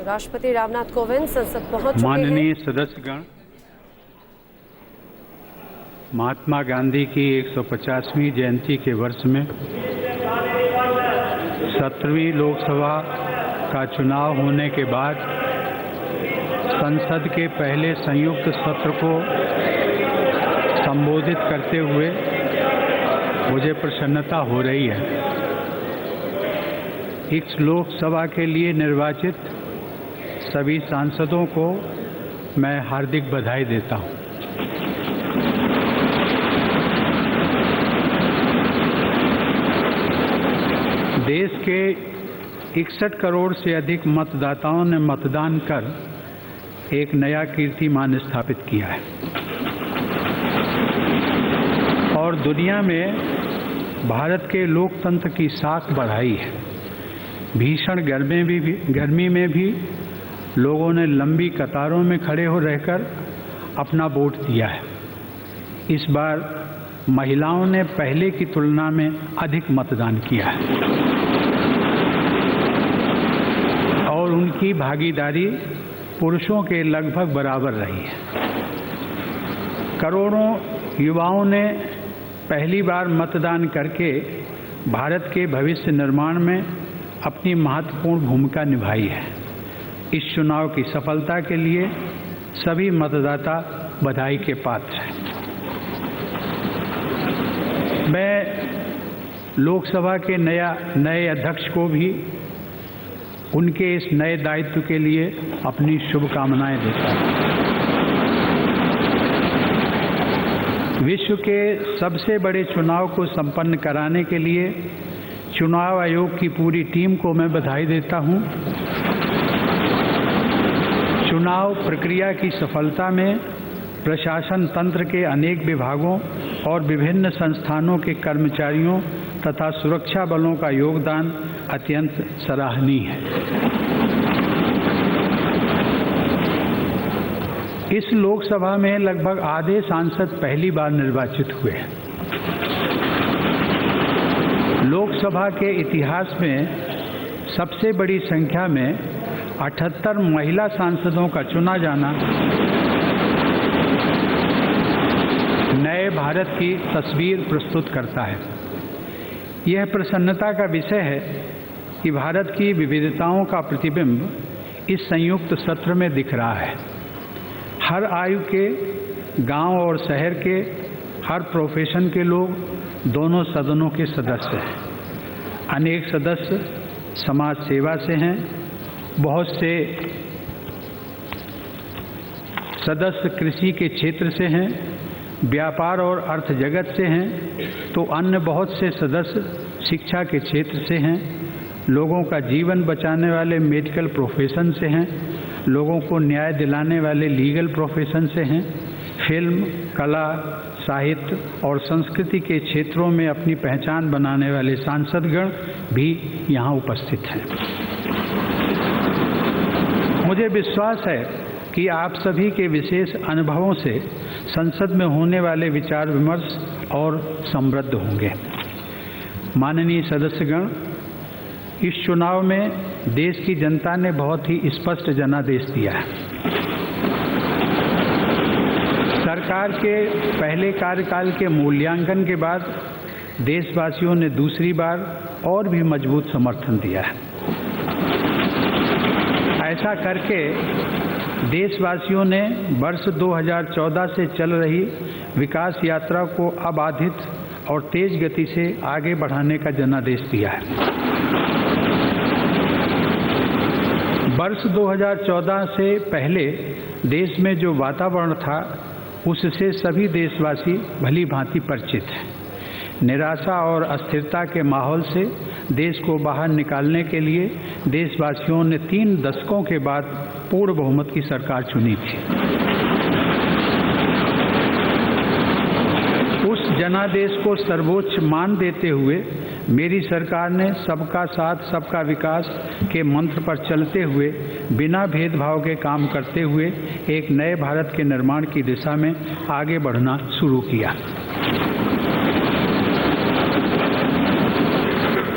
राष्ट्रपति रामनाथ कोविंद संसद पहुंच चुके हैं। माननीय सदस्यगण, महात्मा गांधी की 150वीं जयंती के वर्ष में 17वीं लोकसभा का चुनाव होने के बाद संसद के पहले संयुक्त सत्र को संबोधित करते हुए मुझे प्रसन्नता हो रही है। इस लोकसभा के लिए निर्वाचित सभी सांसदों को मैं हार्दिक बधाई देता हूं। देश के 61 करोड़ से अधिक मतदाताओं ने मतदान कर एक नया कीर्तिमान स्थापित किया है और दुनिया में भारत के लोकतंत्र की साख बढ़ाई है। भीषण गर्मी में भी लोगों ने लंबी कतारों में खड़े हो रहकर अपना वोट दिया है। इस बार महिलाओं ने पहले की तुलना में अधिक मतदान किया है और उनकी भागीदारी पुरुषों के लगभग बराबर रही है। करोड़ों युवाओं ने पहली बार मतदान करके भारत के भविष्य निर्माण में अपनी महत्वपूर्ण भूमिका निभाई है। इस चुनाव की सफलता के लिए सभी मतदाता बधाई के पात्र हैं। मैं लोकसभा के नए अध्यक्ष को भी उनके इस नए दायित्व के लिए अपनी शुभकामनाएं देता हूं। विश्व के सबसे बड़े चुनाव को संपन्न कराने के लिए चुनाव आयोग की पूरी टीम को मैं बधाई देता हूं। चुनाव प्रक्रिया की सफलता में प्रशासन तंत्र के अनेक विभागों और विभिन्न संस्थानों के कर्मचारियों तथा सुरक्षा बलों का योगदान अत्यंत सराहनीय है। इस लोकसभा में लगभग आधे सांसद पहली बार निर्वाचित हुए हैं। लोकसभा के इतिहास में सबसे बड़ी संख्या में 78 महिला सांसदों का चुना जाना नए भारत की तस्वीर प्रस्तुत करता है। यह प्रसन्नता का विषय है कि भारत की विविधताओं का प्रतिबिंब इस संयुक्त सत्र में दिख रहा है। हर आयु के, गांव और शहर के, हर प्रोफेशन के लोग दोनों सदनों के सदस्य हैं। अनेक सदस्य समाज सेवा से हैं, बहुत से सदस्य कृषि के क्षेत्र से हैं, व्यापार और अर्थ जगत से हैं, तो अन्य बहुत से सदस्य शिक्षा के क्षेत्र से हैं, लोगों का जीवन बचाने वाले मेडिकल प्रोफेशन से हैं, लोगों को न्याय दिलाने वाले लीगल प्रोफेशन से हैं, फिल्म, कला, साहित्य और संस्कृति के क्षेत्रों में अपनी पहचान बनाने वाले सांसदगण भी यहाँ उपस्थित हैं। मुझे विश्वास है कि आप सभी के विशेष अनुभवों से संसद में होने वाले विचार विमर्श और समृद्ध होंगे। माननीय सदस्यगण, इस चुनाव में देश की जनता ने बहुत ही स्पष्ट जनादेश दिया है। सरकार के पहले कार्यकाल के मूल्यांकन के बाद देशवासियों ने दूसरी बार और भी मजबूत समर्थन दिया है। ऐसा करके देशवासियों ने वर्ष 2014 से चल रही विकास यात्रा को अबाधित और तेज गति से आगे बढ़ाने का जनादेश दिया है। वर्ष 2014 से पहले देश में जो वातावरण था उससे सभी देशवासी भली भांति परिचित हैं। निराशा और अस्थिरता के माहौल से देश को बाहर निकालने के लिए देशवासियों ने 3 दशकों के बाद पूर्ण बहुमत की सरकार चुनी थी। उस जनादेश को सर्वोच्च मान देते हुए मेरी सरकार ने सबका साथ सबका विकास के मंत्र पर चलते हुए बिना भेदभाव के काम करते हुए एक नए भारत के निर्माण की दिशा में आगे बढ़ना शुरू किया।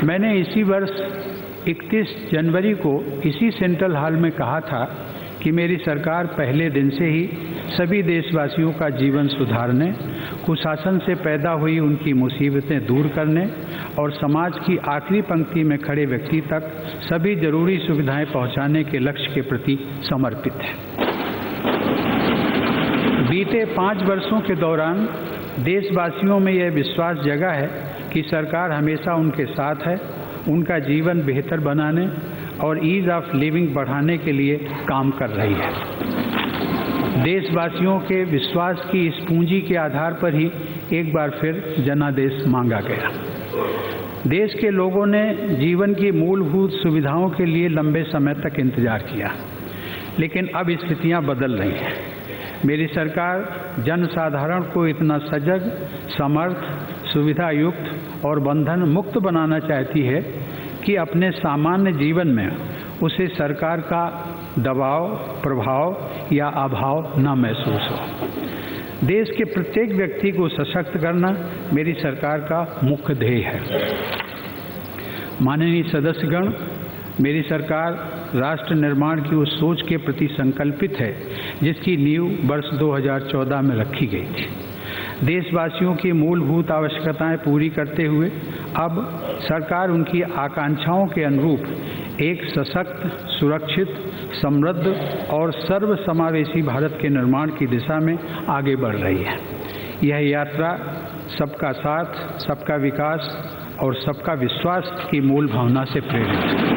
मैंने इसी वर्ष 31 जनवरी को इसी सेंट्रल हॉल में कहा था कि मेरी सरकार पहले दिन से ही सभी देशवासियों का जीवन सुधारने, कुशासन से पैदा हुई उनकी मुसीबतें दूर करने और समाज की आखिरी पंक्ति में खड़े व्यक्ति तक सभी जरूरी सुविधाएं पहुंचाने के लक्ष्य के प्रति समर्पित है। बीते 5 वर्षों के दौरान देशवासियों में यह विश्वास जगा है कि सरकार हमेशा उनके साथ है, उनका जीवन बेहतर बनाने और ईज़ ऑफ लिविंग बढ़ाने के लिए काम कर रही है। देशवासियों के विश्वास की इस पूंजी के आधार पर ही एक बार फिर जनादेश मांगा गया। देश के लोगों ने जीवन की मूलभूत सुविधाओं के लिए लंबे समय तक इंतजार किया, लेकिन अब स्थितियां बदल रही हैं। मेरी सरकार जनसाधारण को इतना सजग, समर्थ, सुविधा युक्त और बंधन मुक्त बनाना चाहती है कि अपने सामान्य जीवन में उसे सरकार का दबाव, प्रभाव या अभाव न महसूस हो। देश के प्रत्येक व्यक्ति को सशक्त करना मेरी सरकार का मुख्य ध्येय है। माननीय सदस्यगण, मेरी सरकार राष्ट्र निर्माण की उस सोच के प्रति संकल्पित है जिसकी नींव वर्ष 2014 में रखी गई थी। देशवासियों की मूलभूत आवश्यकताएं पूरी करते हुए अब सरकार उनकी आकांक्षाओं के अनुरूप एक सशक्त, सुरक्षित, समृद्ध और सर्वसमावेशी भारत के निर्माण की दिशा में आगे बढ़ रही है। यह यात्रा सबका साथ, सबका विकास और सबका विश्वास की मूल भावना से प्रेरित है।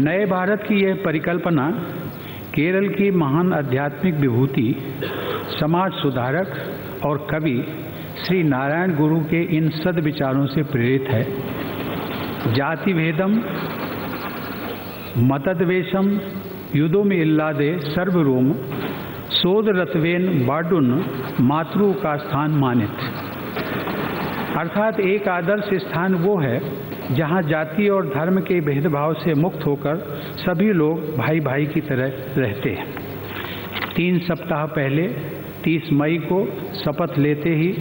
नए भारत की यह परिकल्पना केरल की महान आध्यात्मिक विभूति, समाज सुधारक और कवि श्री नारायण गुरु के इन सद्विचारों से प्रेरित है। जाति भेदम मतद्वेषम युद्धोम इल्लादे सर्वरोम सोदरत्वेन बाडुन मातृ का स्थान मानित। अर्थात एक आदर्श स्थान वो है जहाँ जाति और धर्म के भेदभाव से मुक्त होकर सभी लोग भाई भाई की तरह रहते हैं। 3 सप्ताह पहले 30 मई को शपथ लेते ही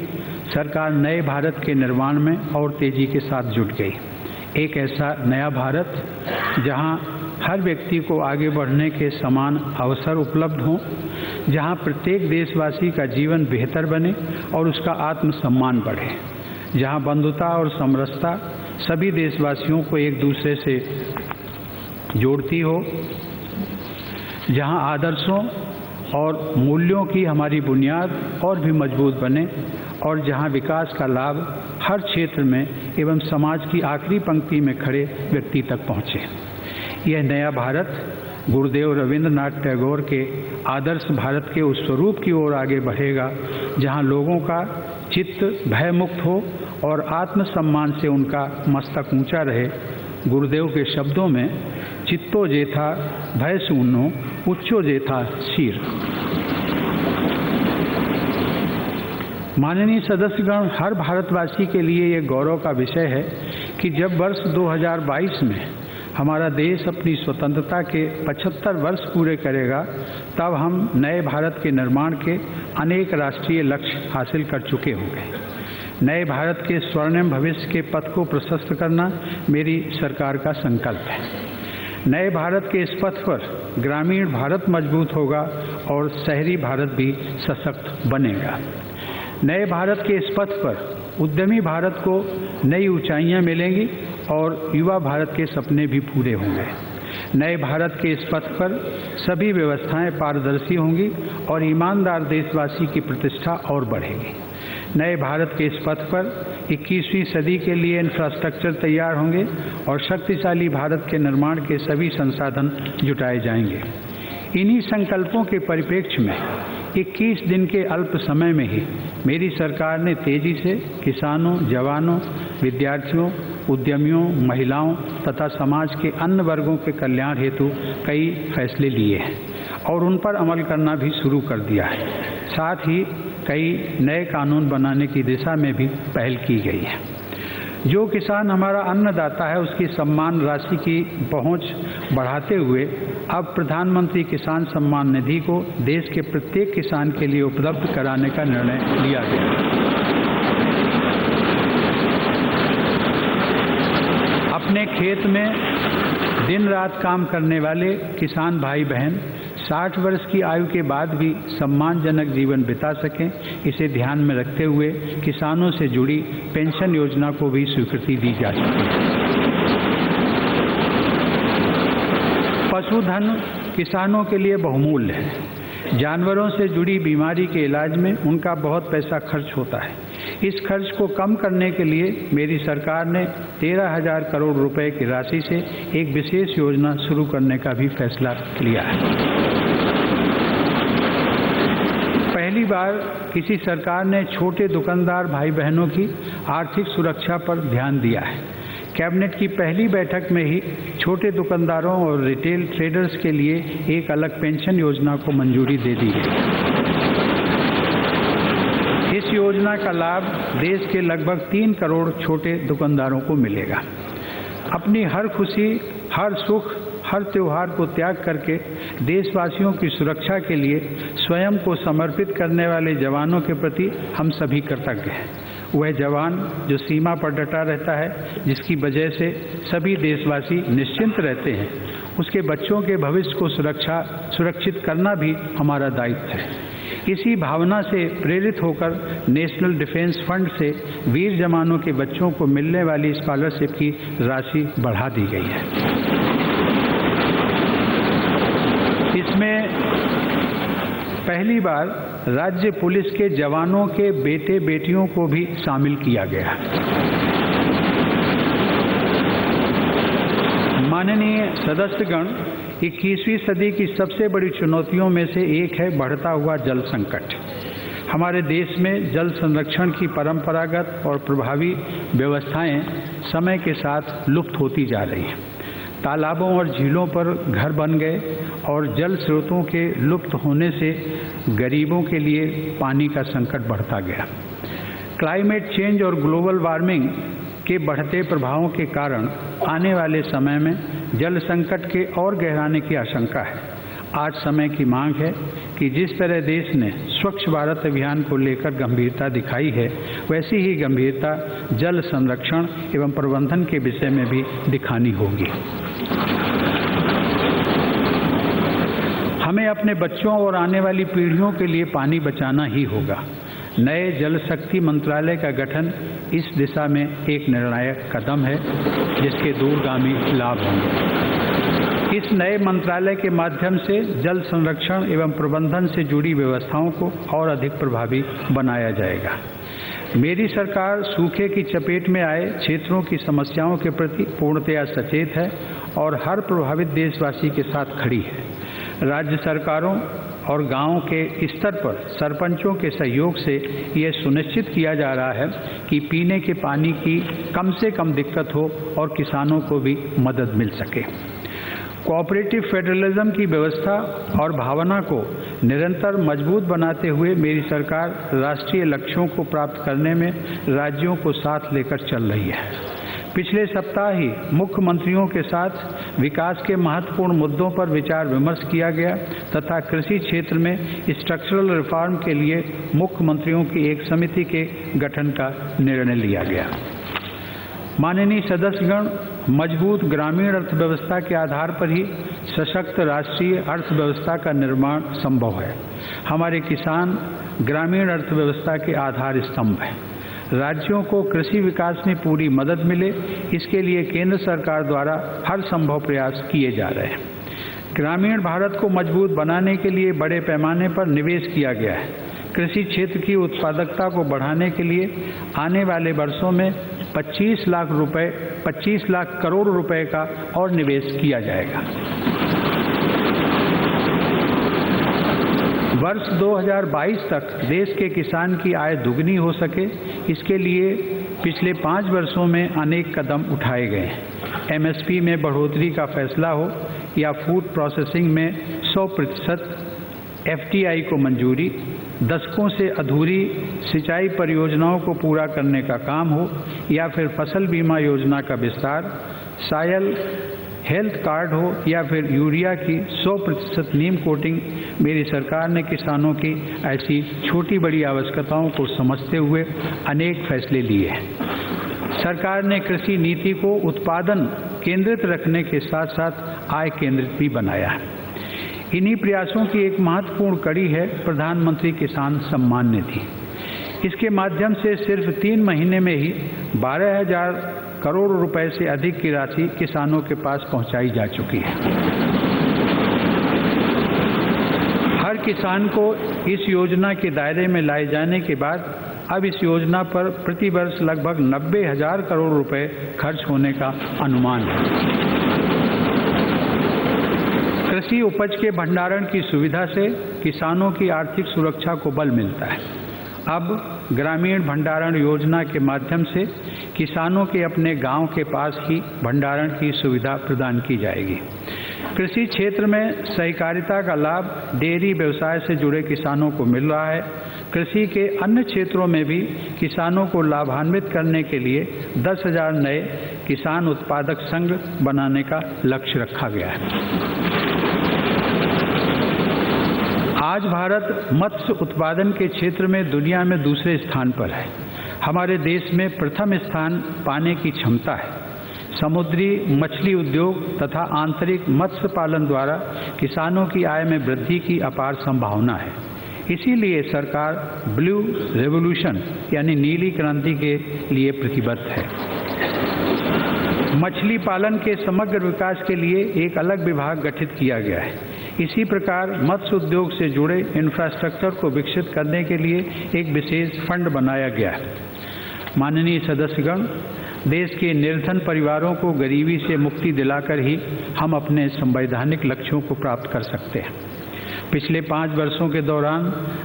सरकार नए भारत के निर्माण में और तेजी के साथ जुट गई। एक ऐसा नया भारत जहां हर व्यक्ति को आगे बढ़ने के समान अवसर उपलब्ध हों, जहां प्रत्येक देशवासी का जीवन बेहतर बने और उसका आत्मसम्मान बढ़े, जहां बंधुता और समरसता सभी देशवासियों को एक दूसरे से जोड़ती हो, जहां आदर्शों और मूल्यों की हमारी बुनियाद और भी मजबूत बने और जहां विकास का लाभ हर क्षेत्र में एवं समाज की आखिरी पंक्ति में खड़े व्यक्ति तक पहुँचे। यह नया भारत गुरुदेव रविंद्रनाथ टैगोर के आदर्श भारत के उस स्वरूप की ओर आगे बढ़ेगा जहां लोगों का चित्त भयमुक्त हो और आत्मसम्मान से उनका मस्तक ऊंचा रहे। गुरुदेव के शब्दों में चित्तो जेथा भय शून्यो उच्चो जेथा शीर। माननीय सदस्यगण, हर भारतवासी के लिए ये गौरव का विषय है कि जब वर्ष 2022 में हमारा देश अपनी स्वतंत्रता के 75 वर्ष पूरे करेगा, तब हम नए भारत के निर्माण के अनेक राष्ट्रीय लक्ष्य हासिल कर चुके होंगे। नए भारत के स्वर्णिम भविष्य के पथ को प्रशस्त करना मेरी सरकार का संकल्प है। नए भारत के इस पथ पर ग्रामीण भारत मजबूत होगा और शहरी भारत भी सशक्त बनेगा। नए भारत के इस पथ पर उद्यमी भारत को नई ऊंचाइयां मिलेंगी और युवा भारत के सपने भी पूरे होंगे। नए भारत के इस पथ पर सभी व्यवस्थाएं पारदर्शी होंगी और ईमानदार देशवासी की प्रतिष्ठा और बढ़ेगी। नए भारत के इस पथ पर 21वीं सदी के लिए इंफ्रास्ट्रक्चर तैयार होंगे और शक्तिशाली भारत के निर्माण के सभी संसाधन जुटाए जाएंगे। इन्हीं संकल्पों के परिप्रेक्ष्य में 21 दिन के अल्प समय में ही मेरी सरकार ने तेजी से किसानों, जवानों, विद्यार्थियों, उद्यमियों, महिलाओं तथा समाज के अन्य वर्गों के कल्याण हेतु कई फैसले लिए हैं और उन पर अमल करना भी शुरू कर दिया है। साथ ही कई नए कानून बनाने की दिशा में भी पहल की गई है। जो किसान हमारा अन्नदाता है, उसकी सम्मान राशि की पहुंच बढ़ाते हुए अब प्रधानमंत्री किसान सम्मान निधि को देश के प्रत्येक किसान के लिए उपलब्ध कराने का निर्णय लिया गया। अपने खेत में दिन रात काम करने वाले किसान भाई बहन 60 वर्ष की आयु के बाद भी सम्मानजनक जीवन बिता सकें, इसे ध्यान में रखते हुए किसानों से जुड़ी पेंशन योजना को भी स्वीकृति दी जा सके। पशुधन किसानों के लिए बहुमूल्य है। जानवरों से जुड़ी बीमारी के इलाज में उनका बहुत पैसा खर्च होता है। इस खर्च को कम करने के लिए मेरी सरकार ने 13,000 करोड़ रुपए की राशि से एक विशेष योजना शुरू करने का भी फैसला लिया है। पहली बार किसी सरकार ने छोटे दुकानदार भाई बहनों की आर्थिक सुरक्षा पर ध्यान दिया है। कैबिनेट की पहली बैठक में ही छोटे दुकानदारों और रिटेल ट्रेडर्स के लिए एक अलग पेंशन योजना को मंजूरी दे दी गई। इस योजना का लाभ देश के लगभग 3 करोड़ छोटे दुकानदारों को मिलेगा। अपनी हर खुशी, हर सुख, हर त्योहार को त्याग करके देशवासियों की सुरक्षा के लिए स्वयं को समर्पित करने वाले जवानों के प्रति हम सभी कृतज्ञ हैं। वह जवान जो सीमा पर डटा रहता है, जिसकी वजह से सभी देशवासी निश्चिंत रहते हैं, उसके बच्चों के भविष्य को सुरक्षित करना भी हमारा दायित्व है। इसी भावना से प्रेरित होकर नेशनल डिफेंस फंड से वीर जवानों के बच्चों को मिलने वाली स्कॉलरशिप की राशि बढ़ा दी गई है। इसमें पहली बार राज्य पुलिस के जवानों के बेटे बेटियों को भी शामिल किया गया। माननीय सदस्यगण, 21वीं सदी की सबसे बड़ी चुनौतियों में से एक है बढ़ता हुआ जल संकट। हमारे देश में जल संरक्षण की परंपरागत और प्रभावी व्यवस्थाएं समय के साथ लुप्त होती जा रही हैं। तालाबों और झीलों पर घर बन गए और जल स्रोतों के लुप्त होने से गरीबों के लिए पानी का संकट बढ़ता गया। क्लाइमेट चेंज और ग्लोबल वार्मिंग के बढ़ते प्रभावों के कारण आने वाले समय में जल संकट के और गहराने की आशंका है। आज समय की मांग है कि जिस तरह देश ने स्वच्छ भारत अभियान को लेकर गंभीरता दिखाई है, वैसी ही गंभीरता जल संरक्षण एवं प्रबंधन के विषय में भी दिखानी होगी। हमें अपने बच्चों और आने वाली पीढ़ियों के लिए पानी बचाना ही होगा। नए जल शक्ति मंत्रालय का गठन इस दिशा में एक निर्णायक कदम है, जिसके दूरगामी लाभ होंगे। इस नए मंत्रालय के माध्यम से जल संरक्षण एवं प्रबंधन से जुड़ी व्यवस्थाओं को और अधिक प्रभावी बनाया जाएगा। मेरी सरकार सूखे की चपेट में आए क्षेत्रों की समस्याओं के प्रति पूर्णतया सचेत है और हर प्रभावित देशवासी के साथ खड़ी है। राज्य सरकारों और गांवों के स्तर पर सरपंचों के सहयोग से यह सुनिश्चित किया जा रहा है कि पीने के पानी की कम से कम दिक्कत हो और किसानों को भी मदद मिल सके। कोऑपरेटिव फेडरलिज्म की व्यवस्था और भावना को निरंतर मजबूत बनाते हुए मेरी सरकार राष्ट्रीय लक्ष्यों को प्राप्त करने में राज्यों को साथ लेकर चल रही है। पिछले सप्ताह ही मुख्यमंत्रियों के साथ विकास के महत्वपूर्ण मुद्दों पर विचार विमर्श किया गया तथा कृषि क्षेत्र में स्ट्रक्चरल रिफॉर्म के लिए मुख्यमंत्रियों की एक समिति के गठन का निर्णय लिया गया। माननीय सदस्यगण, मजबूत ग्रामीण अर्थव्यवस्था के आधार पर ही सशक्त राष्ट्रीय अर्थव्यवस्था का निर्माण संभव है। हमारे किसान ग्रामीण अर्थव्यवस्था के आधार स्तंभ हैं। राज्यों को कृषि विकास में पूरी मदद मिले, इसके लिए केंद्र सरकार द्वारा हर संभव प्रयास किए जा रहे हैं। ग्रामीण भारत को मजबूत बनाने के लिए बड़े पैमाने पर निवेश किया गया है। कृषि क्षेत्र की उत्पादकता को बढ़ाने के लिए आने वाले वर्षों में 25 लाख करोड़ रुपए का और निवेश किया जाएगा। वर्ष 2022 तक देश के किसान की आय दुगनी हो सके, इसके लिए पिछले 5 वर्षों में अनेक कदम उठाए गए हैं। एमएसपी में बढ़ोतरी का फैसला हो या फूड प्रोसेसिंग में 100% एफटीआई को मंजूरी, दशकों से अधूरी सिंचाई परियोजनाओं को पूरा करने का काम हो या फिर फसल बीमा योजना का विस्तार, सायल हेल्थ कार्ड हो या फिर यूरिया की 100% नीम कोटिंग, मेरी सरकार ने किसानों की ऐसी छोटी बड़ी आवश्यकताओं को समझते हुए अनेक फैसले लिए हैं। सरकार ने कृषि नीति को उत्पादन केंद्रित रखने के साथ साथ आय केंद्रित भी बनाया है। इन्हीं प्रयासों की एक महत्वपूर्ण कड़ी है प्रधानमंत्री किसान सम्मान निधि। इसके माध्यम से सिर्फ 3 महीने में ही 12,000 करोड़ रुपए से अधिक की राशि किसानों के पास पहुंचाई जा चुकी है। हर किसान को इस योजना के दायरे में लाए जाने के बाद अब इस योजना पर प्रति वर्ष लगभग 90,000 करोड़ रुपए खर्च होने का अनुमान है। कृषि उपज के भंडारण की सुविधा से किसानों की आर्थिक सुरक्षा को बल मिलता है। अब ग्रामीण भंडारण योजना के माध्यम से किसानों के अपने गांव के पास ही भंडारण की सुविधा प्रदान की जाएगी। कृषि क्षेत्र में सहकारिता का लाभ डेयरी व्यवसाय से जुड़े किसानों को मिल रहा है। कृषि के अन्य क्षेत्रों में भी किसानों को लाभान्वित करने के लिए 10,000 नए किसान उत्पादक संघ बनाने का लक्ष्य रखा गया है। आज भारत मत्स्य उत्पादन के क्षेत्र में दुनिया में दूसरे स्थान पर है। हमारे देश में प्रथम स्थान पाने की क्षमता है। समुद्री मछली उद्योग तथा आंतरिक मत्स्य पालन द्वारा किसानों की आय में वृद्धि की अपार संभावना है। इसीलिए सरकार ब्लू रेवोल्यूशन यानी नीली क्रांति के लिए प्रतिबद्ध है। मछली पालन के समग्र विकास के लिए एक अलग विभाग गठित किया गया है। इसी प्रकार मत्स्य उद्योग से जुड़े इंफ्रास्ट्रक्चर को विकसित करने के लिए एक विशेष फंड बनाया गया है। माननीय सदस्यगण, देश के निर्धन परिवारों को गरीबी से मुक्ति दिलाकर ही हम अपने संवैधानिक लक्ष्यों को प्राप्त कर सकते हैं। पिछले 5 वर्षों के दौरान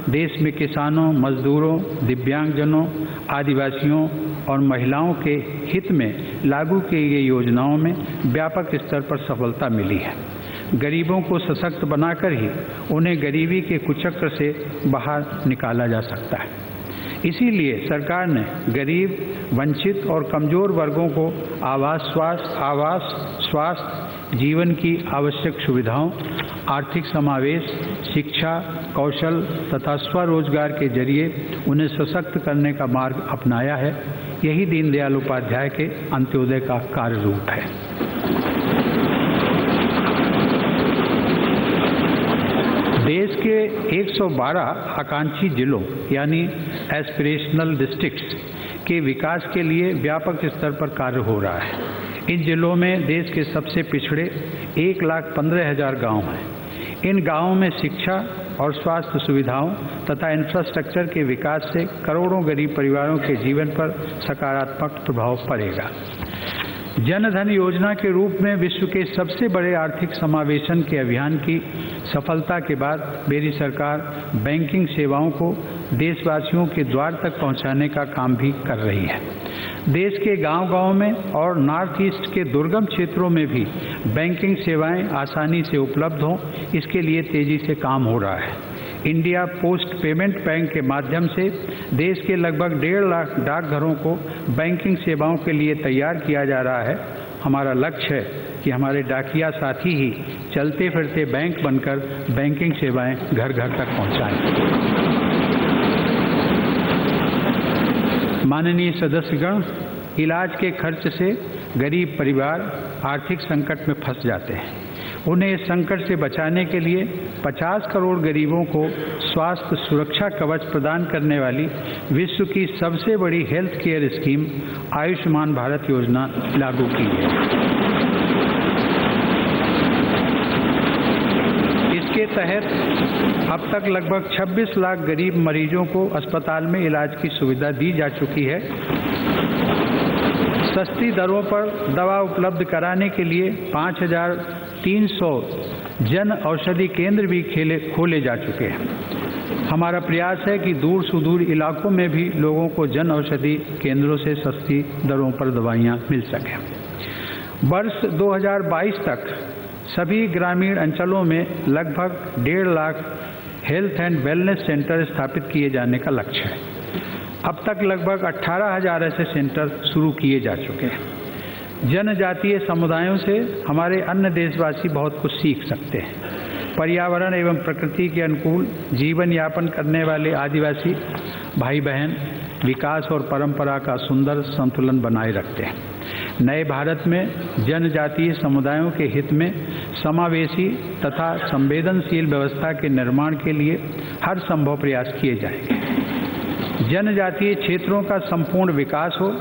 देश में किसानों, मजदूरों, दिव्यांगजनों, आदिवासियों और महिलाओं के हित में लागू की गई योजनाओं में व्यापक स्तर पर सफलता मिली है। गरीबों को सशक्त बनाकर ही उन्हें गरीबी के कुचक्र से बाहर निकाला जा सकता है। इसीलिए सरकार ने गरीब, वंचित और कमजोर वर्गों को आवास, स्वास्थ्य, जीवन की आवश्यक सुविधाओं, आर्थिक समावेश, शिक्षा, कौशल तथा स्वरोजगार के जरिए उन्हें सशक्त करने का मार्ग अपनाया है। यही दीनदयाल उपाध्याय के अंत्योदय का कार्य रूप है। देश के 112 आकांक्षी जिलों यानी एस्पिरेशनल डिस्ट्रिक्ट्स के विकास के लिए व्यापक स्तर पर कार्य हो रहा है। इन जिलों में देश के सबसे पिछड़े 1,15,000 गांव हैं। इन गांवों में शिक्षा और स्वास्थ्य सुविधाओं तथा इंफ्रास्ट्रक्चर के विकास से करोड़ों गरीब परिवारों के जीवन पर सकारात्मक प्रभाव पड़ेगा। जन धन योजना के रूप में विश्व के सबसे बड़े आर्थिक समावेशन के अभियान की सफलता के बाद मेरी सरकार बैंकिंग सेवाओं को देशवासियों के द्वार तक पहुंचाने का काम भी कर रही है। देश के गांव-गांव में और नॉर्थ ईस्ट के दुर्गम क्षेत्रों में भी बैंकिंग सेवाएं आसानी से उपलब्ध हों, इसके लिए तेजी से काम हो रहा है। इंडिया पोस्ट पेमेंट बैंक के माध्यम से देश के लगभग 1.5 लाख डाकघरों को बैंकिंग सेवाओं के लिए तैयार किया जा रहा है। हमारा लक्ष्य है कि हमारे डाकिया साथी ही चलते फिरते बैंक बनकर बैंकिंग सेवाएं घर घर तक पहुंचाएं। माननीय सदस्यगण, इलाज के खर्च से गरीब परिवार आर्थिक संकट में फंस जाते हैं। उन्हें इस संकट से बचाने के लिए 50 करोड़ गरीबों को स्वास्थ्य सुरक्षा कवच प्रदान करने वाली विश्व की सबसे बड़ी health care scheme Ayushman Bharat योजना लागू की है। इसके तहत अब तक लगभग 26 लाख गरीब मरीजों को अस्पताल में इलाज की सुविधा दी जा चुकी है। सस्ती दरों पर दवा उपलब्ध कराने के लिए 5,300 जन औषधि केंद्र भी खोले जा चुके हैं। हमारा प्रयास है कि दूर सुदूर इलाकों में भी लोगों को जन औषधि केंद्रों से सस्ती दरों पर दवाइयाँ मिल सकें। वर्ष 2022 तक सभी ग्रामीण अंचलों में लगभग 1.5 lakh health and wellness centre स्थापित किए जाने का लक्ष्य है। अब तक लगभग 18,000 ऐसे सेंटर शुरू किए जा चुके हैं। जनजातीय समुदायों से हमारे अन्य देशवासी बहुत कुछ सीख सकते हैं। पर्यावरण एवं प्रकृति के अनुकूल जीवन यापन करने वाले आदिवासी भाई बहन विकास और परंपरा का सुंदर संतुलन बनाए रखते हैं। नए भारत में जनजातीय समुदायों के हित में समावेशी तथा संवेदनशील व्यवस्था के निर्माण के लिए हर संभव प्रयास किए जाएंगे। जनजातीय क्षेत्रों का संपूर्ण विकास हो,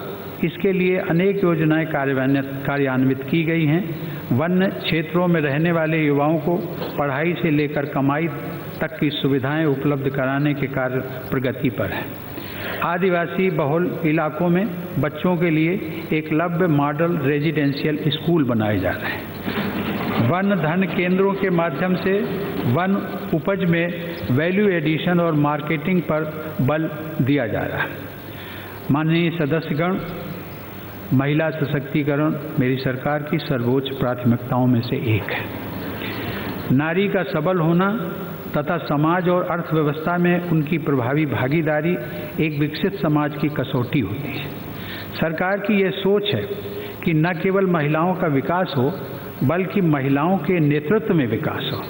इसके लिए अनेक योजनाएं कार्यान्वित की गई हैं। वन्य क्षेत्रों में रहने वाले युवाओं को पढ़ाई से लेकर कमाई तक की सुविधाएं उपलब्ध कराने के कार्य प्रगति पर है। आदिवासी बहुल इलाकों में बच्चों के लिए एकलव्य मॉडल रेजिडेंशियल स्कूल बनाए जा रहे हैं। वन धन केंद्रों के माध्यम से वन उपज में वैल्यू एडिशन और मार्केटिंग पर बल दिया जा रहा है। माननीय सदस्यगण, महिला सशक्तिकरण मेरी सरकार की सर्वोच्च प्राथमिकताओं में से एक है। नारी का सबल होना तथा समाज और अर्थव्यवस्था में उनकी प्रभावी भागीदारी एक विकसित समाज की कसौटी होती है। सरकार की ये सोच है कि न केवल महिलाओं का विकास हो, बल्कि महिलाओं के नेतृत्व में विकास हो।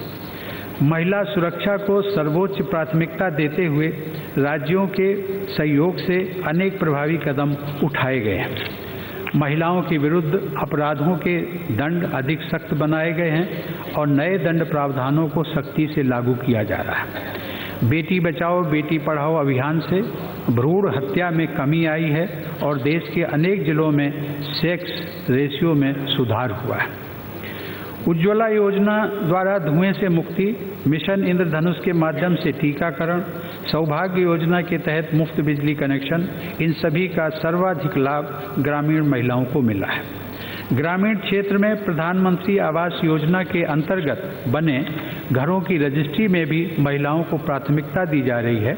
महिला सुरक्षा को सर्वोच्च प्राथमिकता देते हुए राज्यों के सहयोग से अनेक प्रभावी कदम उठाए गए हैं। महिलाओं के विरुद्ध अपराधों के दंड अधिक सख्त बनाए गए हैं और नए दंड प्रावधानों को सख्ती से लागू किया जा रहा है। बेटी बचाओ बेटी पढ़ाओ अभियान से भ्रूण हत्या में कमी आई है और देश के अनेक जिलों में सेक्स रेशियो में सुधार हुआ है। उज्ज्वला योजना द्वारा धुएं से मुक्ति, मिशन इंद्रधनुष के माध्यम से टीकाकरण, सौभाग्य योजना के तहत मुफ्त बिजली कनेक्शन, इन सभी का सर्वाधिक लाभ ग्रामीण महिलाओं को मिला है। ग्रामीण क्षेत्र में प्रधानमंत्री आवास योजना के अंतर्गत बने घरों की रजिस्ट्री में भी महिलाओं को प्राथमिकता दी जा रही है।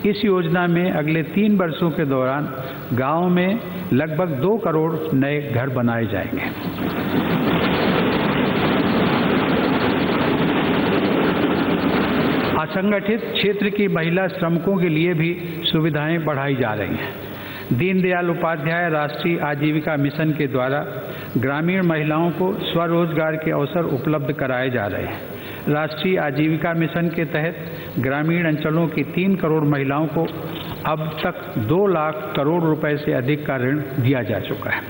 इस योजना में अगले 3 वर्षों के दौरान गाँव में लगभग 2 करोड़ नए घर बनाए जाएंगे। असंगठित क्षेत्र की महिला श्रमिकों के लिए भी सुविधाएं बढ़ाई जा रही हैं। दीनदयाल उपाध्याय राष्ट्रीय आजीविका मिशन के द्वारा ग्रामीण महिलाओं को स्वरोजगार के अवसर उपलब्ध कराए जा रहे हैं। राष्ट्रीय आजीविका मिशन के तहत ग्रामीण अंचलों की 3 करोड़ महिलाओं को अब तक 2 लाख करोड़ रुपए से अधिक का ऋण दिया जा चुका है।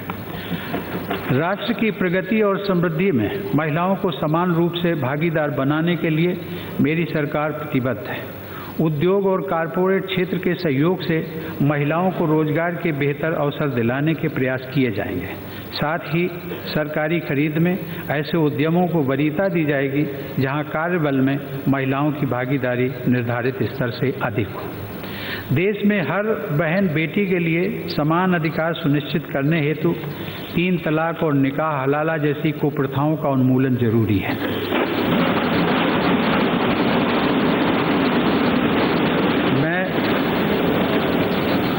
राष्ट्र की प्रगति और समृद्धि में महिलाओं को समान रूप से भागीदार बनाने के लिए मेरी सरकार प्रतिबद्ध है। उद्योग और कॉरपोरेट क्षेत्र के सहयोग से महिलाओं को रोजगार के बेहतर अवसर दिलाने के प्रयास किए जाएंगे। साथ ही सरकारी खरीद में ऐसे उद्यमों को वरीयता दी जाएगी जहां कार्यबल में महिलाओं की भागीदारी निर्धारित स्तर से अधिक हो। देश में हर बहन बेटी के लिए समान अधिकार सुनिश्चित करने हेतु 3 तलाक और निकाह हलाला जैसी कुप्रथाओं का उन्मूलन जरूरी है।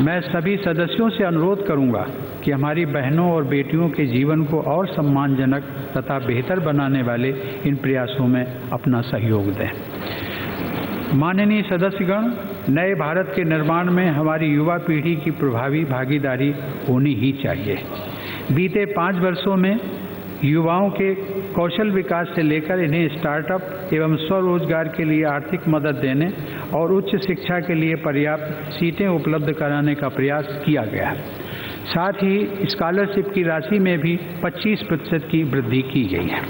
मैं सभी सदस्यों से अनुरोध करूंगा कि हमारी बहनों और बेटियों के जीवन को और सम्मानजनक तथा बेहतर बनाने वाले इन प्रयासों में अपना सहयोग दें। माननीय सदस्यगण, नए भारत के निर्माण में हमारी युवा पीढ़ी की प्रभावी भागीदारी होनी ही चाहिए। बीते 5 वर्षों में युवाओं के कौशल विकास से लेकर इन्हें स्टार्टअप एवं स्वरोजगार के लिए आर्थिक मदद देने और उच्च शिक्षा के लिए पर्याप्त सीटें उपलब्ध कराने का प्रयास किया गया है। साथ ही स्कॉलरशिप की राशि में भी 25% की वृद्धि की गई है।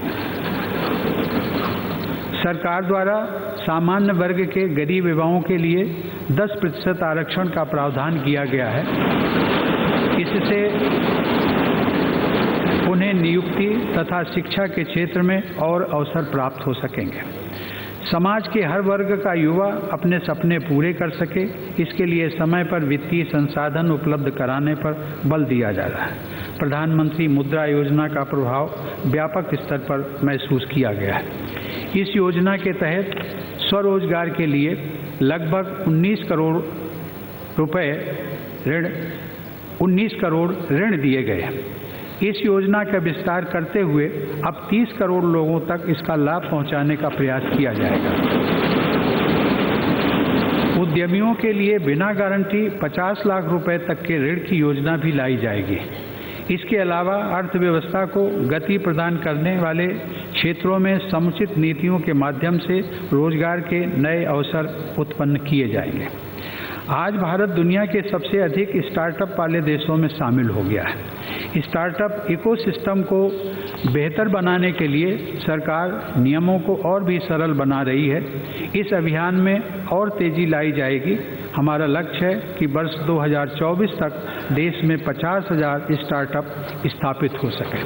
सरकार द्वारा सामान्य वर्ग के गरीब युवाओं के लिए 10% आरक्षण का प्रावधान किया गया है। इससे उन्हें नियुक्ति तथा शिक्षा के क्षेत्र में और अवसर प्राप्त हो सकेंगे। समाज के हर वर्ग का युवा अपने सपने पूरे कर सके, इसके लिए समय पर वित्तीय संसाधन उपलब्ध कराने पर बल दिया जा रहा है। प्रधानमंत्री मुद्रा योजना का प्रभाव व्यापक स्तर पर महसूस किया गया है। इस योजना के तहत स्वरोजगार के लिए लगभग 19 करोड़ ऋण दिए गए हैं। इस योजना का विस्तार करते हुए अब 30 करोड़ लोगों तक इसका लाभ पहुंचाने का प्रयास किया जाएगा। उद्यमियों के लिए बिना गारंटी 50 लाख रुपए तक के ऋण की योजना भी लाई जाएगी। इसके अलावा अर्थव्यवस्था को गति प्रदान करने वाले क्षेत्रों में समुचित नीतियों के माध्यम से रोजगार के नए अवसर उत्पन्न किए जाएंगे। आज भारत दुनिया के सबसे अधिक स्टार्टअप वाले देशों में शामिल हो गया है। स्टार्टअप इकोसिस्टम को बेहतर बनाने के लिए सरकार नियमों को और भी सरल बना रही है। इस अभियान में और तेजी लाई जाएगी। हमारा लक्ष्य है कि वर्ष 2024 तक देश में 50,000 स्टार्टअप स्थापित हो सके।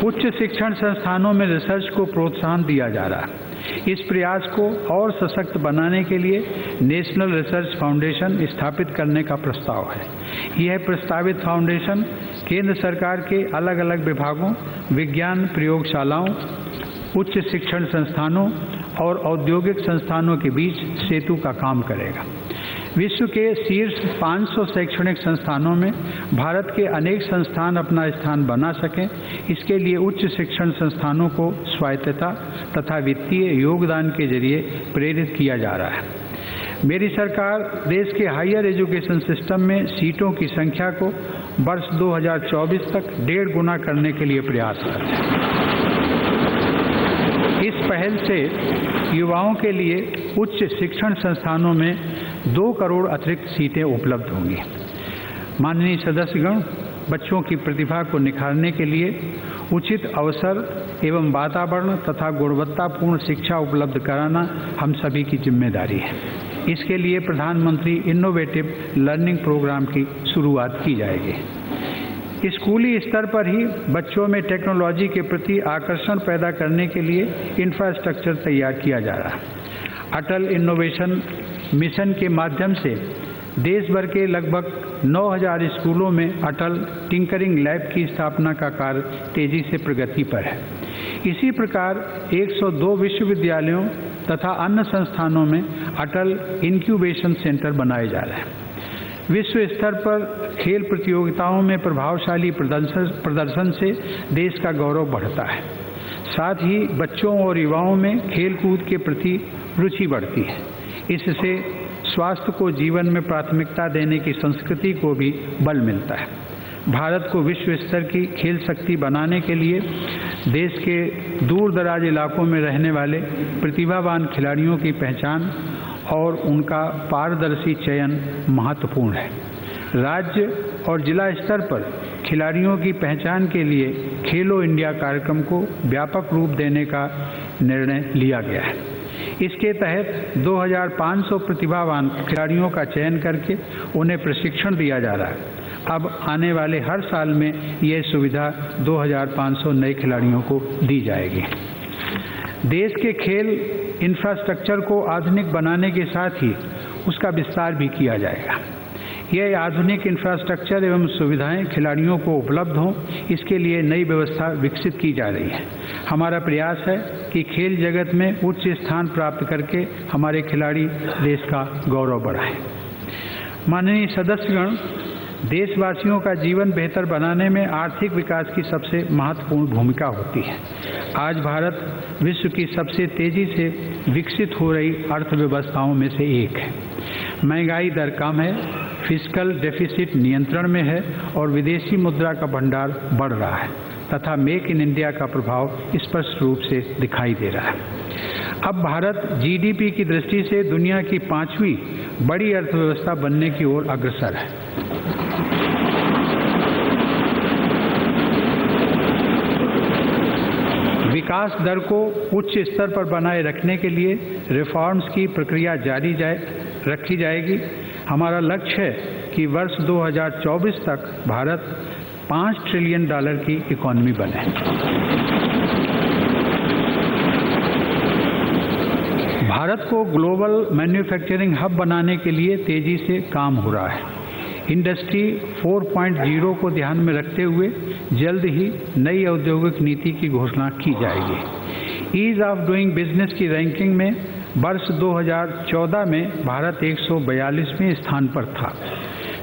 उच्च शिक्षण संस्थानों में रिसर्च को प्रोत्साहन दिया जा रहा है। इस प्रयास को और सशक्त बनाने के लिए नेशनल रिसर्च फाउंडेशन स्थापित करने का प्रस्ताव है। यह प्रस्तावित फाउंडेशन केंद्र सरकार के अलग अलग विभागों, विज्ञान प्रयोगशालाओं, उच्च शिक्षण संस्थानों और औद्योगिक संस्थानों के बीच सेतु का काम करेगा। विश्व के शीर्ष 500 शैक्षणिक संस्थानों में भारत के अनेक संस्थान अपना स्थान बना सकें, इसके लिए उच्च शिक्षण संस्थानों को स्वायत्तता तथा वित्तीय योगदान के जरिए प्रेरित किया जा रहा है। मेरी सरकार देश के हायर एजुकेशन सिस्टम में सीटों की संख्या को वर्ष 2024 तक 1.5 गुना करने के लिए प्रयासरत है। इस पहल से युवाओं के लिए उच्च शिक्षण संस्थानों में 2 करोड़ अतिरिक्त सीटें उपलब्ध होंगी। माननीय सदस्यगण, बच्चों की प्रतिभा को निखारने के लिए उचित अवसर एवं वातावरण तथा गुणवत्तापूर्ण शिक्षा उपलब्ध कराना हम सभी की जिम्मेदारी है। इसके लिए प्रधानमंत्री इनोवेटिव लर्निंग प्रोग्राम की शुरुआत की जाएगी। स्कूली स्तर पर ही बच्चों में टेक्नोलॉजी के प्रति आकर्षण पैदा करने के लिए इंफ्रास्ट्रक्चर तैयार किया जा रहा है। अटल इनोवेशन मिशन के माध्यम से देश भर के लगभग 9,000 स्कूलों में अटल टिंकरिंग लैब की स्थापना का कार्य तेजी से प्रगति पर है। इसी प्रकार 102 विश्वविद्यालयों तथा अन्य संस्थानों में अटल इंक्यूबेशन सेंटर बनाए जा रहे हैं। विश्व स्तर पर खेल प्रतियोगिताओं में प्रभावशाली प्रदर्शन से देश का गौरव बढ़ता है। साथ ही बच्चों और युवाओं में खेल कूद के प्रति रुचि बढ़ती है। इससे स्वास्थ्य को जीवन में प्राथमिकता देने की संस्कृति को भी बल मिलता है। भारत को विश्व स्तर की खेल शक्ति बनाने के लिए देश के दूर दराज इलाकों में रहने वाले प्रतिभावान खिलाड़ियों की पहचान और उनका पारदर्शी चयन महत्वपूर्ण है। राज्य और जिला स्तर पर खिलाड़ियों की पहचान के लिए खेलो इंडिया कार्यक्रम को व्यापक रूप देने का निर्णय लिया गया है। इसके तहत 2,500 प्रतिभावान खिलाड़ियों का चयन करके उन्हें प्रशिक्षण दिया जा रहा है। अब आने वाले हर साल में यह सुविधा 2,500 नए खिलाड़ियों को दी जाएगी। देश के खेल इंफ्रास्ट्रक्चर को आधुनिक बनाने के साथ ही उसका विस्तार भी किया जाएगा। यह आधुनिक इंफ्रास्ट्रक्चर एवं सुविधाएं खिलाड़ियों को उपलब्ध हों, इसके लिए नई व्यवस्था विकसित की जा रही है। हमारा प्रयास है कि खेल जगत में उच्च स्थान प्राप्त करके हमारे खिलाड़ी देश का गौरव बढ़ाएं। माननीय सदस्यगण, देशवासियों का जीवन बेहतर बनाने में आर्थिक विकास की सबसे महत्वपूर्ण भूमिका होती है। आज भारत विश्व की सबसे तेजी से विकसित हो रही अर्थव्यवस्थाओं में से एक है। महंगाई दर कम है, फिस्कल डेफिसिट नियंत्रण में है और विदेशी मुद्रा का भंडार बढ़ रहा है तथा मेक इन इंडिया का प्रभाव स्पष्ट रूप से दिखाई दे रहा है। अब भारत जीडीपी की दृष्टि से दुनिया की 5वीं बड़ी अर्थव्यवस्था बनने की ओर अग्रसर है। विकास दर को उच्च स्तर पर बनाए रखने के लिए रिफॉर्म्स की प्रक्रिया जारी रखी जाएगी। हमारा लक्ष्य है कि वर्ष 2024 तक भारत $5 ट्रिलियन की इकॉनमी बने। भारत को ग्लोबल मैन्युफैक्चरिंग हब बनाने के लिए तेजी से काम हो रहा है। इंडस्ट्री 4.0 को ध्यान में रखते हुए जल्द ही नई औद्योगिक नीति की घोषणा की जाएगी। ईज ऑफ डूइंग बिजनेस की रैंकिंग में वर्ष 2014 में भारत 142वें स्थान पर था।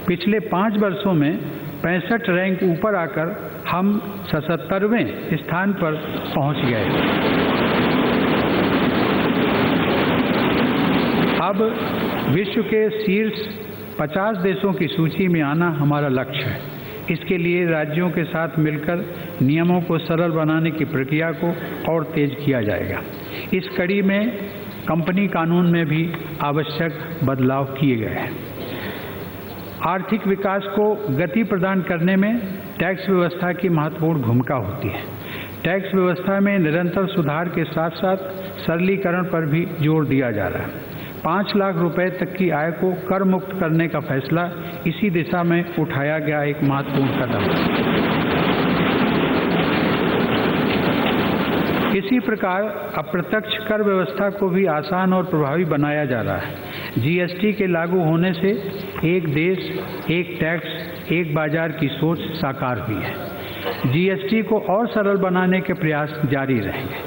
पिछले 5 वर्षों में 65 रैंक ऊपर आकर हम 77वें स्थान पर पहुंच गए। अब विश्व के शीर्ष 50 देशों की सूची में आना हमारा लक्ष्य है। इसके लिए राज्यों के साथ मिलकर नियमों को सरल बनाने की प्रक्रिया को और तेज किया जाएगा। इस कड़ी में कंपनी कानून में भी आवश्यक बदलाव किए गए हैं। आर्थिक विकास को गति प्रदान करने में टैक्स व्यवस्था की महत्वपूर्ण भूमिका होती है। टैक्स व्यवस्था में निरंतर सुधार के साथ साथ सरलीकरण पर भी जोर दिया जा रहा है। 5 लाख रुपए तक की आय को कर मुक्त करने का फैसला इसी दिशा में उठाया गया एक महत्वपूर्ण कदम है। इसी प्रकार अप्रत्यक्ष कर व्यवस्था को भी आसान और प्रभावी बनाया जा रहा है। जीएसटी के लागू होने से एक देश, एक टैक्स, एक बाजार की सोच साकार हुई है। जीएसटी को और सरल बनाने के प्रयास जारी रहेंगे।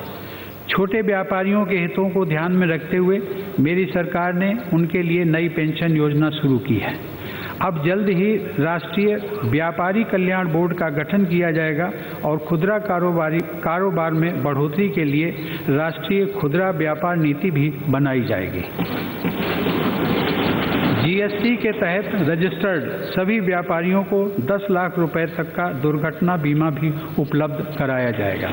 छोटे व्यापारियों के हितों को ध्यान में रखते हुए मेरी सरकार ने उनके लिए नई पेंशन योजना शुरू की है। अब जल्द ही राष्ट्रीय व्यापारी कल्याण बोर्ड का गठन किया जाएगा और खुदरा कारोबार में बढ़ोतरी के लिए राष्ट्रीय खुदरा व्यापार नीति भी बनाई जाएगी। जीएसटी के तहत रजिस्टर्ड सभी व्यापारियों को 10 लाख रुपए तक का दुर्घटना बीमा भी उपलब्ध कराया जाएगा।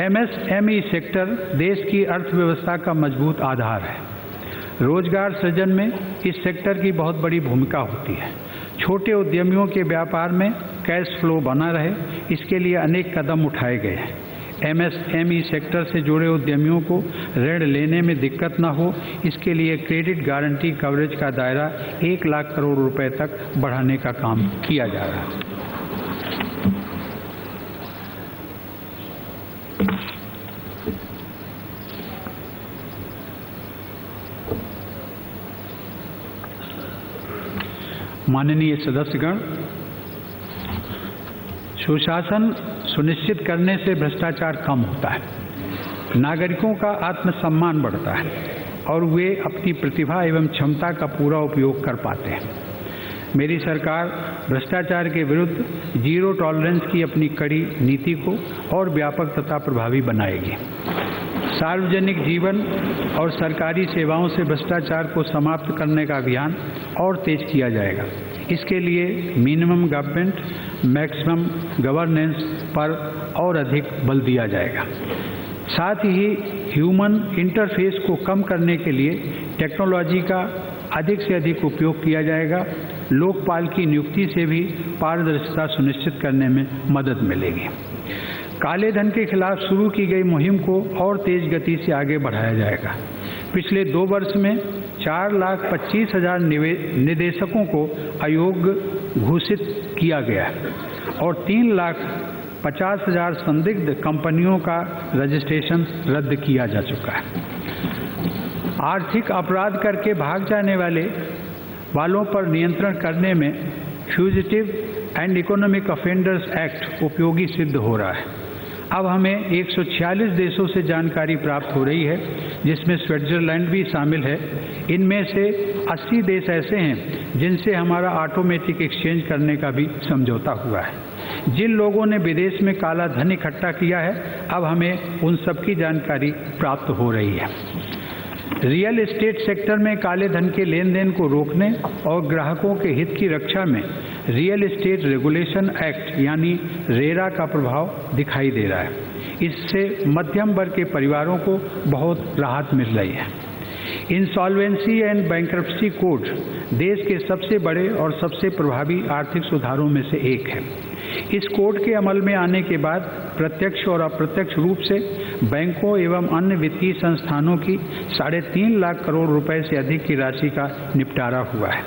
एमएसएमई सेक्टर देश की अर्थव्यवस्था का मजबूत आधार है। रोजगार सृजन में इस सेक्टर की बहुत बड़ी भूमिका होती है। छोटे उद्यमियों के व्यापार में कैश फ्लो बना रहे, इसके लिए अनेक कदम उठाए गए हैं। एमएसएमई सेक्टर से जुड़े उद्यमियों को ऋण लेने में दिक्कत न हो, इसके लिए क्रेडिट गारंटी कवरेज का दायरा 1 लाख करोड़ रुपए तक बढ़ाने का काम किया जा रहा है। माननीय सदस्यगण, सुशासन सुनिश्चित करने से भ्रष्टाचार कम होता है, नागरिकों का आत्मसम्मान बढ़ता है और वे अपनी प्रतिभा एवं क्षमता का पूरा उपयोग कर पाते हैं। मेरी सरकार भ्रष्टाचार के विरुद्ध जीरो टॉलरेंस की अपनी कड़ी नीति को और व्यापक तथा प्रभावी बनाएगी। सार्वजनिक जीवन और सरकारी सेवाओं से भ्रष्टाचार को समाप्त करने का अभियान और तेज किया जाएगा। इसके लिए मिनिमम गवर्नमेंट, मैक्सिमम गवर्नेंस पर और अधिक बल दिया जाएगा। साथ ही ह्यूमन इंटरफेस को कम करने के लिए टेक्नोलॉजी का अधिक से अधिक उपयोग किया जाएगा। लोकपाल की नियुक्ति से भी पारदर्शिता सुनिश्चित करने में मदद मिलेगी। काले धन के खिलाफ शुरू की गई मुहिम को और तेज गति से आगे बढ़ाया जाएगा। पिछले 2 वर्ष में 4,25,000 निदेशकों को अयोग्य घोषित किया गया और 3,50,000 संदिग्ध कंपनियों का रजिस्ट्रेशन रद्द किया जा चुका है। आर्थिक अपराध करके भाग जाने वालों पर नियंत्रण करने में fugitive and economic offenders act उपयोगी सिद्ध हो रहा है। अब हमें 146 देशों से जानकारी प्राप्त हो रही है, जिसमें स्विट्जरलैंड भी शामिल है। इनमें से 80 देश ऐसे हैं जिनसे हमारा ऑटोमेटिक एक्सचेंज करने का भी समझौता हुआ है। जिन लोगों ने विदेश में काला धन इकट्ठा किया है, अब हमें उन सब की जानकारी प्राप्त हो रही है। रियल एस्टेट सेक्टर में काले धन के लेन देन को रोकने और ग्राहकों के हित की रक्षा में रियल एस्टेट रेगुलेशन एक्ट यानी रेरा का प्रभाव दिखाई दे रहा है। इससे मध्यम वर्ग के परिवारों को बहुत राहत मिल रही है। इंसॉल्वेंसी एंड बैंक्रप्सी कोड देश के सबसे बड़े और सबसे प्रभावी आर्थिक सुधारों में से एक है। इस कोड के अमल में आने के बाद प्रत्यक्ष और अप्रत्यक्ष रूप से बैंकों एवं अन्य वित्तीय संस्थानों की 3.5 लाख करोड़ रुपए से अधिक की राशि का निपटारा हुआ है।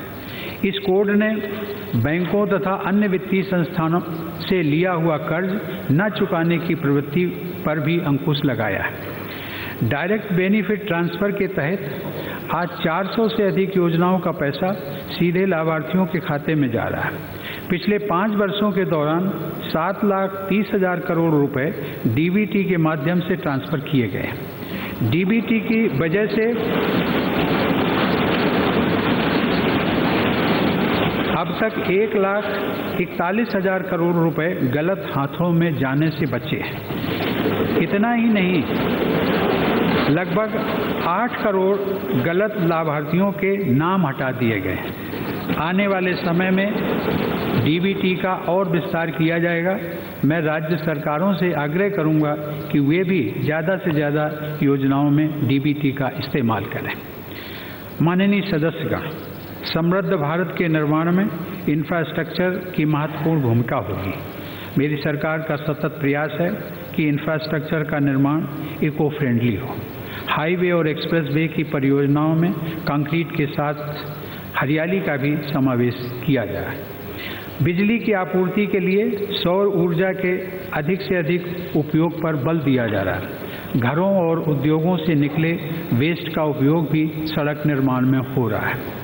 इस कोड ने बैंकों तथा अन्य वित्तीय संस्थानों से लिया हुआ कर्ज न चुकाने की प्रवृत्ति पर भी अंकुश लगाया है। डायरेक्ट बेनिफिट ट्रांसफर के तहत आज 400 से अधिक योजनाओं का पैसा सीधे लाभार्थियों के खाते में जा रहा है। पिछले 5 वर्षों के दौरान 7,30,000 करोड़ रुपए डीबीटी के माध्यम से ट्रांसफर किए गए। डीबीटी की वजह से अब तक 1,41,000 करोड़ रुपए गलत हाथों में जाने से बचे हैं। इतना ही नहीं, लगभग 8 करोड़ गलत लाभार्थियों के नाम हटा दिए गए। आने वाले समय में डीबीटी का और विस्तार किया जाएगा। मैं राज्य सरकारों से आग्रह करूंगा कि वे भी ज़्यादा से ज़्यादा योजनाओं में डीबीटी का इस्तेमाल करें। माननीय सदस्यगण, समृद्ध भारत के निर्माण में इंफ्रास्ट्रक्चर की महत्वपूर्ण भूमिका होगी। मेरी सरकार का सतत प्रयास है कि इंफ्रास्ट्रक्चर का निर्माण इको फ्रेंडली हो। हाईवे और एक्सप्रेसवे की परियोजनाओं में कंक्रीट के साथ हरियाली का भी समावेश किया जाए। बिजली की आपूर्ति के लिए सौर ऊर्जा के अधिक से अधिक उपयोग पर बल दिया जा रहा है। घरों और उद्योगों से निकले वेस्ट का उपयोग भी सड़क निर्माण में हो रहा है।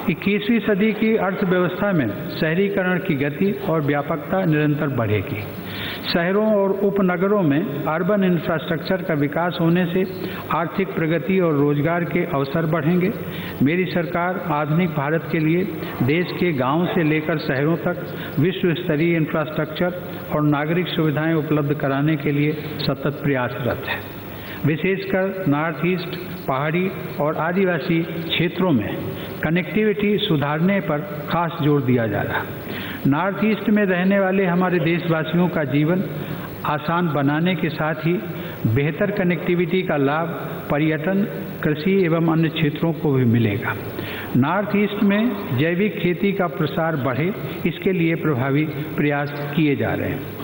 21वीं सदी की अर्थव्यवस्था में शहरीकरण की गति और व्यापकता निरंतर बढ़ेगी। शहरों और उपनगरों में अर्बन इंफ्रास्ट्रक्चर का विकास होने से आर्थिक प्रगति और रोजगार के अवसर बढ़ेंगे। मेरी सरकार आधुनिक भारत के लिए देश के गांव से लेकर शहरों तक विश्व स्तरीय इंफ्रास्ट्रक्चर और नागरिक सुविधाएं उपलब्ध कराने के लिए सतत प्रयासरत है। विशेषकर नॉर्थ ईस्ट, पहाड़ी और आदिवासी क्षेत्रों में कनेक्टिविटी सुधारने पर खास जोर दिया जा रहा है। नॉर्थ ईस्ट में रहने वाले हमारे देशवासियों का जीवन आसान बनाने के साथ ही बेहतर कनेक्टिविटी का लाभ पर्यटन, कृषि एवं अन्य क्षेत्रों को भी मिलेगा। नॉर्थ ईस्ट में जैविक खेती का प्रसार बढ़े, इसके लिए प्रभावी प्रयास किए जा रहे हैं।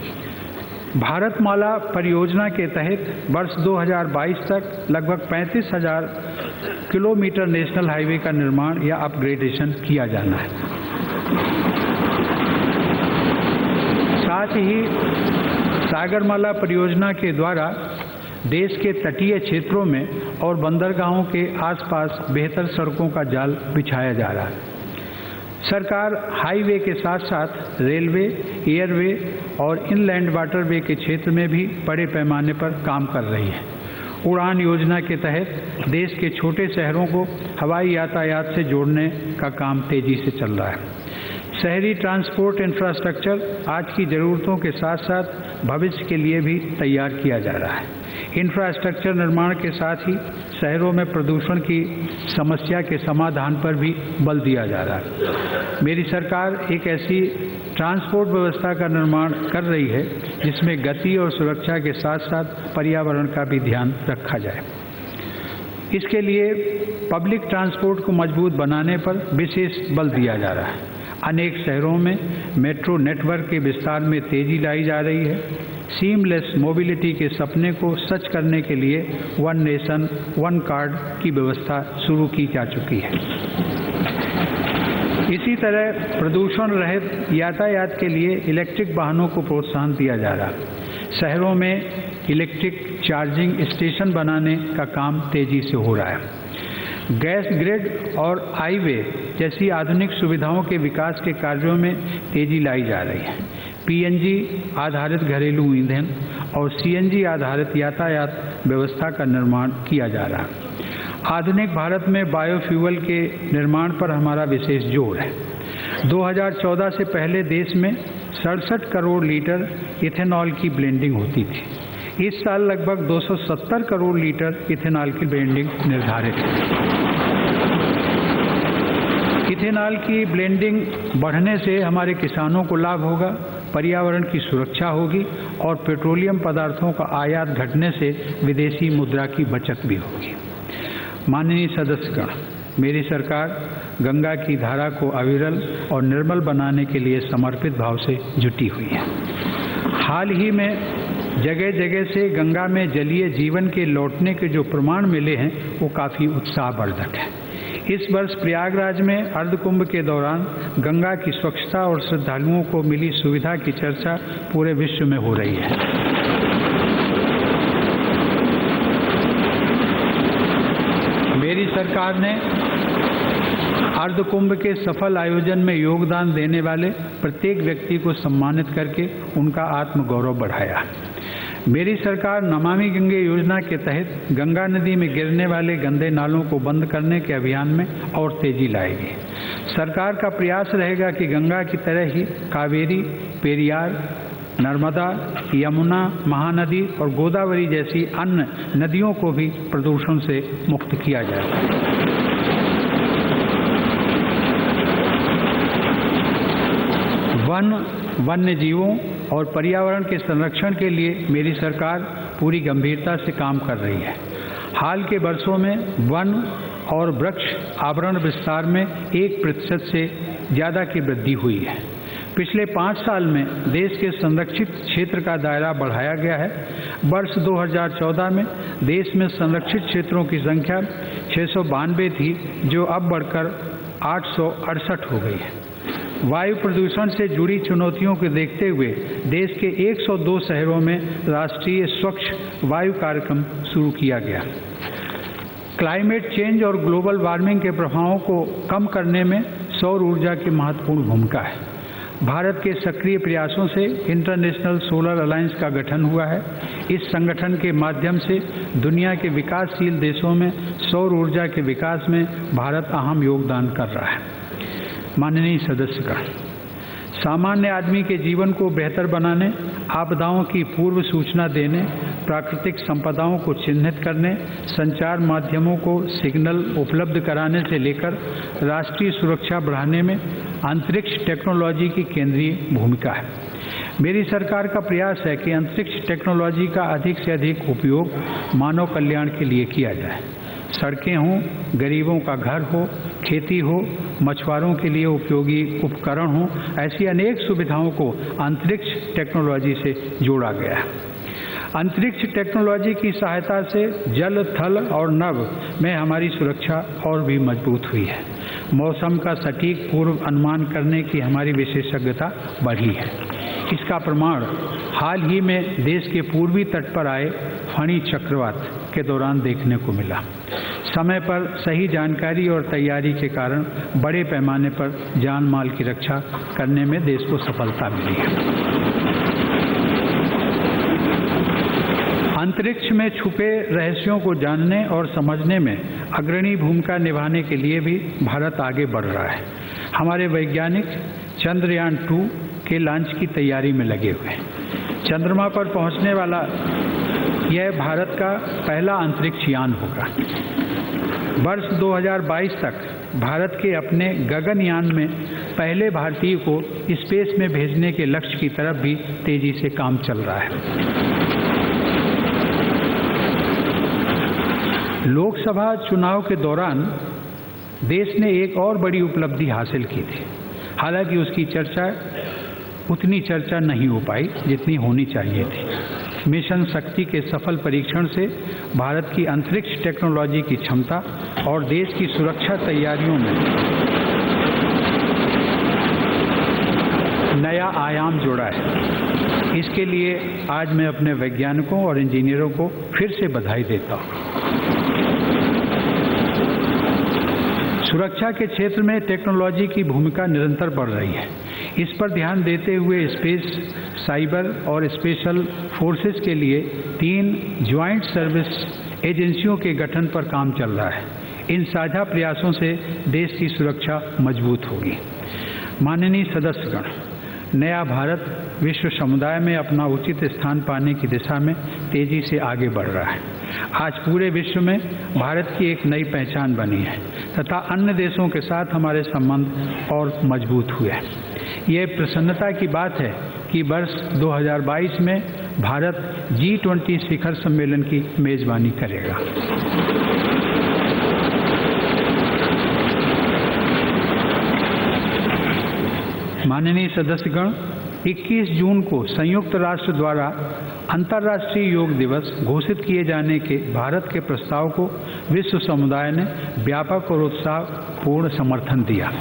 भारतमाला परियोजना के तहत वर्ष 2022 तक लगभग 35,000 किलोमीटर नेशनल हाईवे का निर्माण या अपग्रेडेशन किया जाना है। साथ ही सागरमाला परियोजना के द्वारा देश के तटीय क्षेत्रों में और बंदरगाहों के आसपास बेहतर सड़कों का जाल बिछाया जा रहा है। सरकार हाईवे के साथ साथ रेलवे, एयरवे और इनलैंड वाटरवे के क्षेत्र में भी बड़े पैमाने पर काम कर रही है। उड़ान योजना के तहत देश के छोटे शहरों को हवाई यातायात से जोड़ने का काम तेजी से चल रहा है। शहरी ट्रांसपोर्ट इंफ्रास्ट्रक्चर आज की ज़रूरतों के साथ साथ भविष्य के लिए भी तैयार किया जा रहा है। इंफ्रास्ट्रक्चर निर्माण के साथ ही शहरों में प्रदूषण की समस्या के समाधान पर भी बल दिया जा रहा है। मेरी सरकार एक ऐसी ट्रांसपोर्ट व्यवस्था का निर्माण कर रही है जिसमें गति और सुरक्षा के साथ साथ पर्यावरण का भी ध्यान रखा जाए। इसके लिए पब्लिक ट्रांसपोर्ट को मजबूत बनाने पर विशेष बल दिया जा रहा है। अनेक शहरों में मेट्रो नेटवर्क के विस्तार में तेजी लाई जा रही है। सीमलेस मोबिलिटी के सपने को सच करने के लिए वन नेशन वन कार्ड की व्यवस्था शुरू की जा चुकी है। इसी तरह प्रदूषण रहित यातायात के लिए इलेक्ट्रिक वाहनों को प्रोत्साहन दिया जा रहा है। शहरों में इलेक्ट्रिक चार्जिंग स्टेशन बनाने का काम तेजी से हो रहा है। गैस ग्रिड और हाईवे जैसी आधुनिक सुविधाओं के विकास के कार्यों में तेजी लाई जा रही है। पीएनजी आधारित घरेलू ईंधन और सीएनजी आधारित यातायात व्यवस्था का निर्माण किया जा रहा है। आधुनिक भारत में बायोफ्यूल के निर्माण पर हमारा विशेष जोर है। 2014 से पहले देश में 67 करोड़ लीटर इथेनॉल की ब्लेंडिंग होती थी। इस साल लगभग 270 करोड़ लीटर इथेनॉल की ब्लेंडिंग निर्धारित है। इथेनॉल की ब्लेंडिंग बढ़ने से हमारे किसानों को लाभ होगा, पर्यावरण की सुरक्षा होगी और पेट्रोलियम पदार्थों का आयात घटने से विदेशी मुद्रा की बचत भी होगी। माननीय सदस्यगण, मेरी सरकार गंगा की धारा को अविरल और निर्मल बनाने के लिए समर्पित भाव से जुटी हुई है। हाल ही में जगह जगह से गंगा में जलीय जीवन के लौटने के जो प्रमाण मिले हैं वो काफ़ी उत्साहवर्धक है। इस वर्ष प्रयागराज में अर्धकुंभ के दौरान गंगा की स्वच्छता और श्रद्धालुओं को मिली सुविधा की चर्चा पूरे विश्व में हो रही है। मेरी सरकार ने अर्धकुंभ के सफल आयोजन में योगदान देने वाले प्रत्येक व्यक्ति को सम्मानित करके उनका आत्मगौरव बढ़ाया। मेरी सरकार नमामि गंगे योजना के तहत गंगा नदी में गिरने वाले गंदे नालों को बंद करने के अभियान में और तेजी लाएगी। सरकार का प्रयास रहेगा कि गंगा की तरह ही कावेरी, पेरियार, नर्मदा, यमुना, महानदी और गोदावरी जैसी अन्य नदियों को भी प्रदूषण से मुक्त किया जाए। वन, वन्य जीवों और पर्यावरण के संरक्षण के लिए मेरी सरकार पूरी गंभीरता से काम कर रही है। हाल के वर्षों में वन और वृक्ष आवरण विस्तार में 1% से ज़्यादा की वृद्धि हुई है। पिछले 5 साल में देश के संरक्षित क्षेत्र का दायरा बढ़ाया गया है। वर्ष 2014 में देश में संरक्षित क्षेत्रों की संख्या 692 थी, जो अब बढ़कर 868 हो गई है। वायु प्रदूषण से जुड़ी चुनौतियों को देखते हुए देश के 102 शहरों में राष्ट्रीय स्वच्छ वायु कार्यक्रम शुरू किया गया। क्लाइमेट चेंज और ग्लोबल वार्मिंग के प्रभावों को कम करने में सौर ऊर्जा की महत्वपूर्ण भूमिका है। भारत के सक्रिय प्रयासों से इंटरनेशनल सोलर अलायंस का गठन हुआ है। इस संगठन के माध्यम से दुनिया के विकासशील देशों में सौर ऊर्जा के विकास में भारत अहम योगदान कर रहा है। माननीय सदस्यगण, सामान्य आदमी के जीवन को बेहतर बनाने, आपदाओं की पूर्व सूचना देने, प्राकृतिक संपदाओं को चिन्हित करने, संचार माध्यमों को सिग्नल उपलब्ध कराने से लेकर राष्ट्रीय सुरक्षा बढ़ाने में अंतरिक्ष टेक्नोलॉजी की केंद्रीय भूमिका है। मेरी सरकार का प्रयास है कि अंतरिक्ष टेक्नोलॉजी का अधिक से अधिक उपयोग मानव कल्याण के लिए किया जाए। सड़कें हों, गरीबों का घर हो, खेती हो, मछुआरों के लिए उपयोगी उपकरण हो, ऐसी अनेक सुविधाओं को अंतरिक्ष टेक्नोलॉजी से जोड़ा गया है। अंतरिक्ष टेक्नोलॉजी की सहायता से जल, थल और नभ में हमारी सुरक्षा और भी मजबूत हुई है। मौसम का सटीक पूर्व अनुमान करने की हमारी विशेषज्ञता बढ़ी है। इसका प्रमाण हाल ही में देश के पूर्वी तट पर आए फणी चक्रवात के दौरान देखने को मिला। समय पर सही जानकारी और तैयारी के कारण बड़े पैमाने पर जान माल की रक्षा करने में देश को सफलता मिली है। अंतरिक्ष में छुपे रहस्यों को जानने और समझने में अग्रणी भूमिका निभाने के लिए भी भारत आगे बढ़ रहा है। हमारे वैज्ञानिक चंद्रयान 2 के लॉन्च की तैयारी में लगे हुए हैं। चंद्रमा पर पहुंचने वाला यह भारत का पहला अंतरिक्ष यान होगा। वर्ष 2022 तक भारत के अपने गगनयान में पहले भारतीय को स्पेस में भेजने के लक्ष्य की तरफ भी तेजी से काम चल रहा है। लोकसभा चुनाव के दौरान देश ने एक और बड़ी उपलब्धि हासिल की थी। हालांकि उसकी उतनी चर्चा नहीं हो पाई जितनी होनी चाहिए थी। मिशन शक्ति के सफल परीक्षण से भारत की अंतरिक्ष टेक्नोलॉजी की क्षमता और देश की सुरक्षा तैयारियों में नया आयाम जोड़ा है। इसके लिए आज मैं अपने वैज्ञानिकों और इंजीनियरों को फिर से बधाई देता हूँ। सुरक्षा के क्षेत्र में टेक्नोलॉजी की भूमिका निरंतर बढ़ रही है। इस पर ध्यान देते हुए स्पेस, साइबर और स्पेशल फोर्सेस के लिए 3 ज्वाइंट सर्विस एजेंसियों के गठन पर काम चल रहा है। इन साझा प्रयासों से देश की सुरक्षा मजबूत होगी। माननीय सदस्यगण, नया भारत विश्व समुदाय में अपना उचित स्थान पाने की दिशा में तेजी से आगे बढ़ रहा है। आज पूरे विश्व में भारत की एक नई पहचान बनी है तथा अन्य देशों के साथ हमारे संबंध और मजबूत हुए हैं। ये प्रसन्नता की बात है कि वर्ष 2022 में भारत G20 शिखर सम्मेलन की मेजबानी करेगा। माननीय सदस्यगण, 21 जून को संयुक्त राष्ट्र द्वारा अंतर्राष्ट्रीय योग दिवस घोषित किए जाने के भारत के प्रस्ताव को विश्व समुदाय ने व्यापक और उत्साहपूर्ण समर्थन दिया।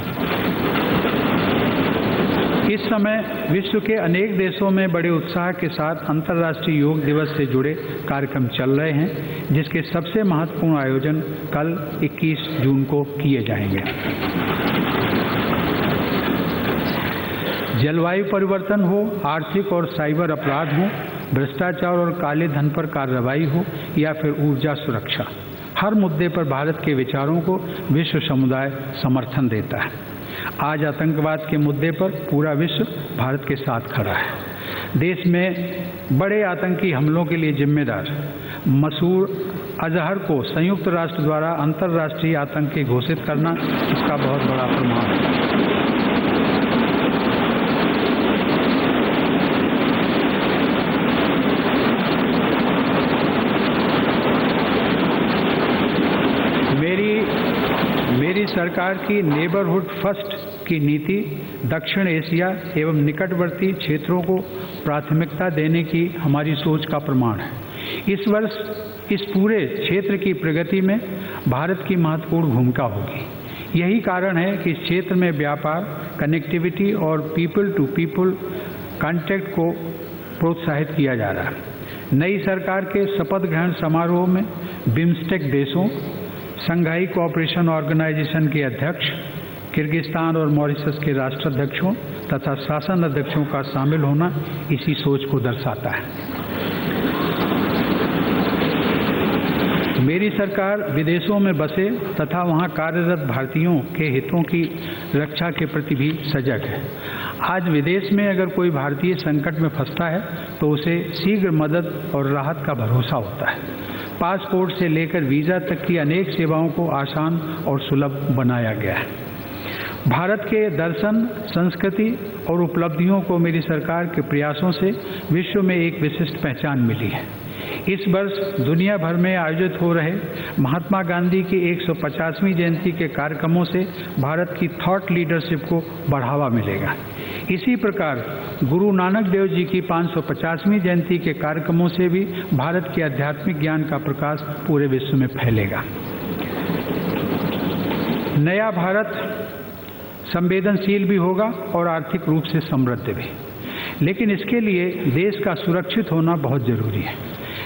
इस समय विश्व के अनेक देशों में बड़े उत्साह के साथ अंतर्राष्ट्रीय योग दिवस से जुड़े कार्यक्रम चल रहे हैं, जिसके सबसे महत्वपूर्ण आयोजन कल 21 जून को किए जाएंगे। जलवायु परिवर्तन हो, आर्थिक और साइबर अपराध हो, भ्रष्टाचार और काले धन पर कार्रवाई हो या फिर ऊर्जा सुरक्षा, हर मुद्दे पर भारत के विचारों को विश्व समुदाय समर्थन देता है। आज आतंकवाद के मुद्दे पर पूरा विश्व भारत के साथ खड़ा है। देश में बड़े आतंकी हमलों के लिए जिम्मेदार मसूद अजहर को संयुक्त राष्ट्र द्वारा अंतर्राष्ट्रीय आतंकी घोषित करना इसका बहुत बड़ा प्रमाण है। सरकार की नेबरहुड फर्स्ट की नीति दक्षिण एशिया एवं निकटवर्ती क्षेत्रों को प्राथमिकता देने की हमारी सोच का प्रमाण है। इस वर्ष इस पूरे क्षेत्र की प्रगति में भारत की महत्वपूर्ण भूमिका होगी। यही कारण है कि इस क्षेत्र में व्यापार, कनेक्टिविटी और पीपल टू पीपल कॉन्टैक्ट को प्रोत्साहित किया जा रहा है। नई सरकार के शपथ ग्रहण समारोह में बिम्स्टेक देशों, शंघाई कोऑपरेशन ऑर्गेनाइजेशन के अध्यक्ष, किर्गिस्तान और मॉरिशस के राष्ट्राध्यक्षों तथा शासन अध्यक्षों का शामिल होना इसी सोच को दर्शाता है। मेरी सरकार विदेशों में बसे तथा वहां कार्यरत भारतीयों के हितों की रक्षा के प्रति भी सजग है। आज विदेश में अगर कोई भारतीय संकट में फंसता है तो उसे शीघ्र मदद और राहत का भरोसा होता है। पासपोर्ट से लेकर वीज़ा तक की अनेक सेवाओं को आसान और सुलभ बनाया गया है। भारत के दर्शन, संस्कृति और उपलब्धियों को मेरी सरकार के प्रयासों से विश्व में एक विशिष्ट पहचान मिली है। इस वर्ष दुनिया भर में आयोजित हो रहे महात्मा गांधी की 150वीं जयंती के कार्यक्रमों से भारत की थॉट लीडरशिप को बढ़ावा मिलेगा। इसी प्रकार गुरु नानक देव जी की 550वीं जयंती के कार्यक्रमों से भी भारत के आध्यात्मिक ज्ञान का प्रकाश पूरे विश्व में फैलेगा। नया भारत संवेदनशील भी होगा और आर्थिक रूप से समृद्ध भी, लेकिन इसके लिए देश का सुरक्षित होना बहुत जरूरी है।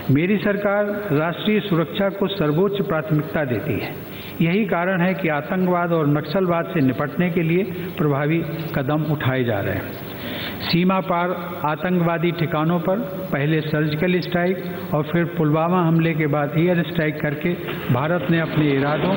मेरी सरकार राष्ट्रीय सुरक्षा को सर्वोच्च प्राथमिकता देती है। यही कारण है कि आतंकवाद और नक्सलवाद से निपटने के लिए प्रभावी कदम उठाए जा रहे हैं। सीमा पार आतंकवादी ठिकानों पर पहले सर्जिकल स्ट्राइक और फिर पुलवामा हमले के बाद एयर स्ट्राइक करके भारत ने अपने इरादों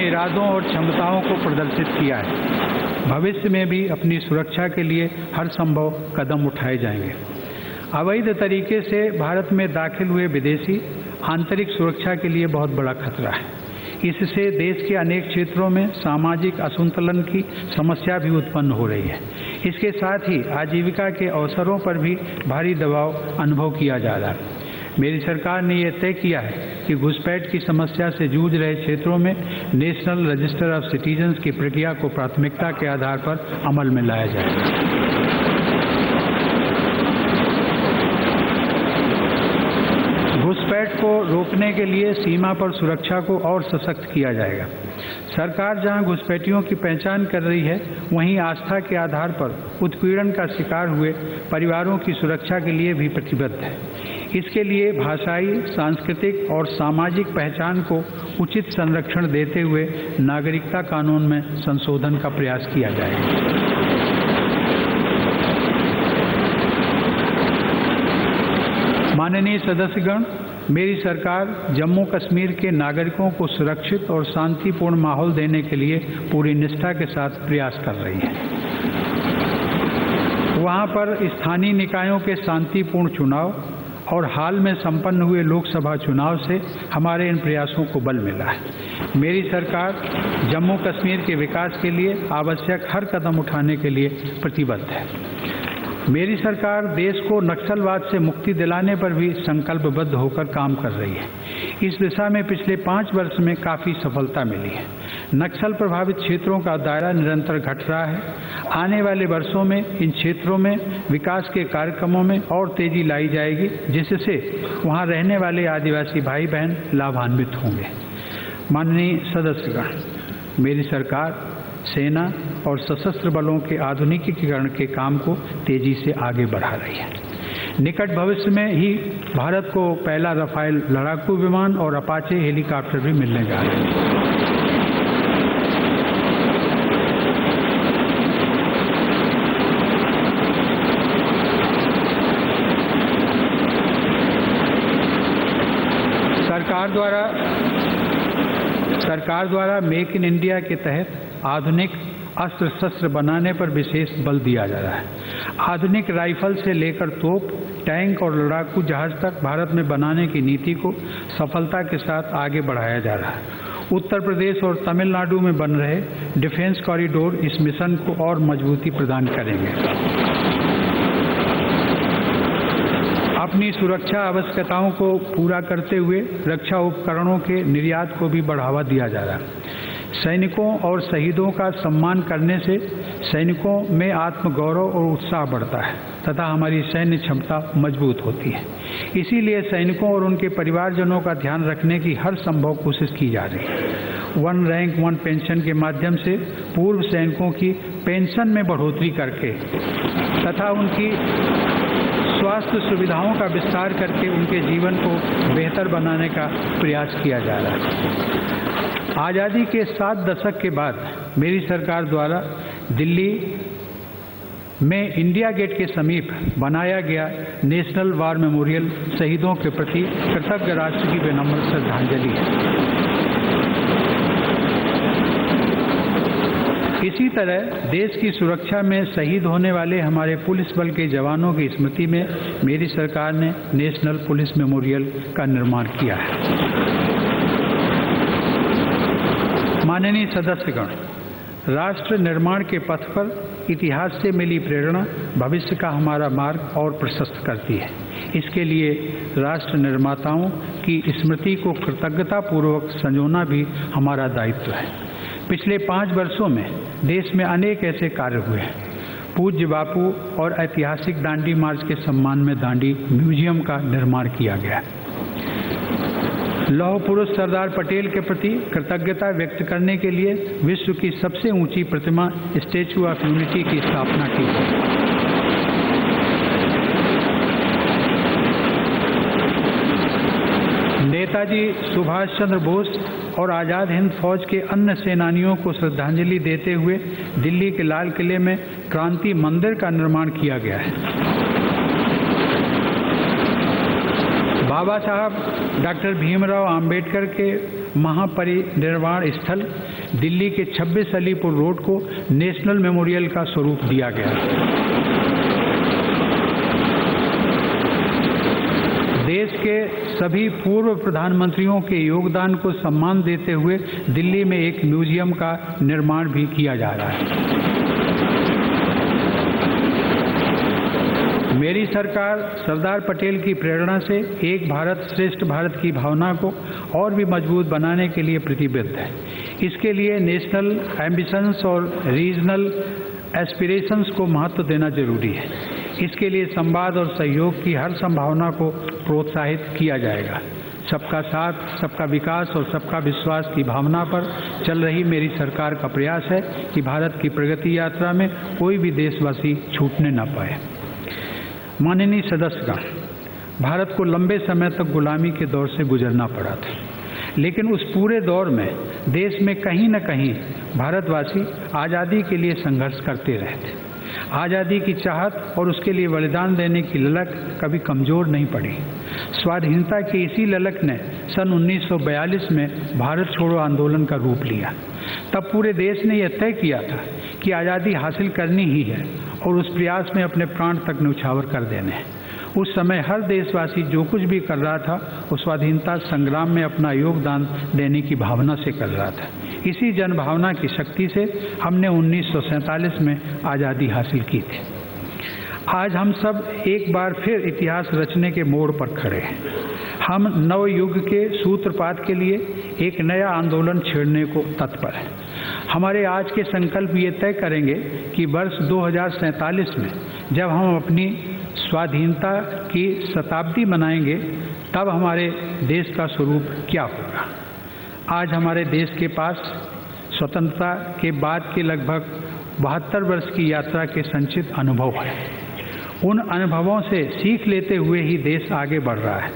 इरादों और क्षमताओं को प्रदर्शित किया है। भविष्य में भी अपनी सुरक्षा के लिए हर संभव कदम उठाए जाएंगे। अवैध तरीके से भारत में दाखिल हुए विदेशी आंतरिक सुरक्षा के लिए बहुत बड़ा खतरा है। इससे देश के अनेक क्षेत्रों में सामाजिक असंतुलन की समस्या भी उत्पन्न हो रही है। इसके साथ ही आजीविका के अवसरों पर भी भारी दबाव अनुभव किया जा रहा है। मेरी सरकार ने यह तय किया है कि घुसपैठ की समस्या से जूझ रहे क्षेत्रों में नेशनल रजिस्टर ऑफ सिटीजन्स की प्रक्रिया को प्राथमिकता के आधार पर अमल में लाया जाएगा। घुसपैठ को रोकने के लिए सीमा पर सुरक्षा को और सशक्त किया जाएगा। सरकार जहां घुसपैठियों की पहचान कर रही है, वहीं आस्था के आधार पर उत्पीड़न का शिकार हुए परिवारों की सुरक्षा के लिए भी प्रतिबद्ध है। इसके लिए भाषाई, सांस्कृतिक और सामाजिक पहचान को उचित संरक्षण देते हुए नागरिकता कानून में संशोधन का प्रयास किया जाएगा। माननीय सदस्यगण, मेरी सरकार जम्मू कश्मीर के नागरिकों को सुरक्षित और शांतिपूर्ण माहौल देने के लिए पूरी निष्ठा के साथ प्रयास कर रही है। वहां पर स्थानीय निकायों के शांतिपूर्ण चुनाव और हाल में संपन्न हुए लोकसभा चुनाव से हमारे इन प्रयासों को बल मिला है। मेरी सरकार जम्मू कश्मीर के विकास के लिए आवश्यक हर कदम उठाने के लिए प्रतिबद्ध है। मेरी सरकार देश को नक्सलवाद से मुक्ति दिलाने पर भी संकल्पबद्ध होकर काम कर रही है। इस दिशा में पिछले 5 वर्ष में काफ़ी सफलता मिली है। नक्सल प्रभावित क्षेत्रों का दायरा निरंतर घट रहा है। आने वाले वर्षों में इन क्षेत्रों में विकास के कार्यक्रमों में और तेजी लाई जाएगी, जिससे वहां रहने वाले आदिवासी भाई बहन लाभान्वित होंगे। माननीय सदस्यगण, मेरी सरकार सेना और सशस्त्र बलों के आधुनिकीकरण के काम को तेजी से आगे बढ़ा रही है। निकट भविष्य में ही भारत को पहला राफेल लड़ाकू विमान और अपाचे हेलीकॉप्टर भी मिलने जा रहे हैं। सरकार द्वारा मेक इन इंडिया के तहत आधुनिक अस्त्र शस्त्र बनाने पर विशेष बल दिया जा रहा है। आधुनिक राइफल से लेकर तोप, टैंक और लड़ाकू जहाज तक भारत में बनाने की नीति को सफलता के साथ आगे बढ़ाया जा रहा है। उत्तर प्रदेश और तमिलनाडु में बन रहे डिफेंस कॉरिडोर इस मिशन को और मजबूती प्रदान करेंगे। अपनी सुरक्षा आवश्यकताओं को पूरा करते हुए रक्षा उपकरणों के निर्यात को भी बढ़ावा दिया जा रहा है। सैनिकों और शहीदों का सम्मान करने से सैनिकों में आत्मगौरव और उत्साह बढ़ता है तथा हमारी सैन्य क्षमता मजबूत होती है। इसीलिए सैनिकों और उनके परिवारजनों का ध्यान रखने की हर संभव कोशिश की जा रही है। वन रैंक वन पेंशन के माध्यम से पूर्व सैनिकों की पेंशन में बढ़ोतरी करके तथा उनकी स्वास्थ्य सुविधाओं का विस्तार करके उनके जीवन को बेहतर बनाने का प्रयास किया जा रहा है। आज़ादी के 7 दशक के बाद मेरी सरकार द्वारा दिल्ली में इंडिया गेट के समीप बनाया गया नेशनल वार मेमोरियल शहीदों के प्रति कृतज्ञ राष्ट्र की विनम्र श्रद्धांजलि है। इसी तरह देश की सुरक्षा में शहीद होने वाले हमारे पुलिस बल के जवानों की स्मृति में मेरी सरकार ने नेशनल पुलिस मेमोरियल का निर्माण किया है। माननीय सदस्यगण, राष्ट्र निर्माण के पथ पर इतिहास से मिली प्रेरणा भविष्य का हमारा मार्ग और प्रशस्त करती है। इसके लिए राष्ट्र निर्माताओं की स्मृति को कृतज्ञतापूर्वक संजोना भी हमारा दायित्व है। पिछले 5 वर्षों में देश में अनेक ऐसे कार्य हुए हैं। पूज्य बापू और ऐतिहासिक दांडी मार्च के सम्मान में दांडी म्यूजियम का निर्माण किया गया। लौह पुरुष सरदार पटेल के प्रति कृतज्ञता व्यक्त करने के लिए विश्व की सबसे ऊंची प्रतिमा स्टैच्यू ऑफ यूनिटी की स्थापना की गई। नेताजी सुभाष चंद्र बोस और आज़ाद हिंद फौज के अन्य सेनानियों को श्रद्धांजलि देते हुए दिल्ली के लाल किले में क्रांति मंदिर का निर्माण किया गया है। बाबा साहब डॉक्टर भीमराव अंबेडकर के महापरिनिर्वाण स्थल दिल्ली के 26 अलीपुर रोड को नेशनल मेमोरियल का स्वरूप दिया गया। देश के सभी पूर्व प्रधानमंत्रियों के योगदान को सम्मान देते हुए दिल्ली में एक म्यूजियम का निर्माण भी किया जा रहा है। मेरी सरकार सरदार पटेल की प्रेरणा से एक भारत श्रेष्ठ भारत की भावना को और भी मजबूत बनाने के लिए प्रतिबद्ध है। इसके लिए नेशनल एम्बिशंस और रीजनल एस्पिरेशंस को महत्व देना जरूरी है। इसके लिए संवाद और सहयोग की हर संभावना को प्रोत्साहित किया जाएगा। सबका साथ, सबका विकास और सबका विश्वास की भावना पर चल रही मेरी सरकार का प्रयास है कि भारत की प्रगति यात्रा में कोई भी देशवासी छूटने न पाए। माननीय सदस्यगण, भारत को लंबे समय तक गुलामी के दौर से गुजरना पड़ा था, लेकिन उस पूरे दौर में देश में कहीं न कहीं भारतवासी आज़ादी के लिए संघर्ष करते रहे थे। आज़ादी की चाहत और उसके लिए बलिदान देने की ललक कभी कमज़ोर नहीं पड़ी। स्वाधीनता की इसी ललक ने सन 1942 में भारत छोड़ो आंदोलन का रूप लिया। तब पूरे देश ने यह तय किया था कि आज़ादी हासिल करनी ही है और उस प्रयास में अपने प्राण तक न्यौछावर कर देने हैं। उस समय हर देशवासी जो कुछ भी कर रहा था वो स्वाधीनता संग्राम में अपना योगदान देने की भावना से कर रहा था। इसी जनभावना की शक्ति से हमने 1947 में आज़ादी हासिल की थी। आज हम सब एक बार फिर इतिहास रचने के मोड़ पर खड़े हैं। हम नव युग के सूत्रपात के लिए एक नया आंदोलन छेड़ने को तत्पर हैं। हमारे आज के संकल्प ये तय करेंगे कि वर्ष 2047 में जब हम अपनी स्वाधीनता की शताब्दी मनाएंगे तब हमारे देश का स्वरूप क्या होगा। आज हमारे देश के पास स्वतंत्रता के बाद के लगभग 72 वर्ष की यात्रा के संचित अनुभव है। उन अनुभवों से सीख लेते हुए ही देश आगे बढ़ रहा है।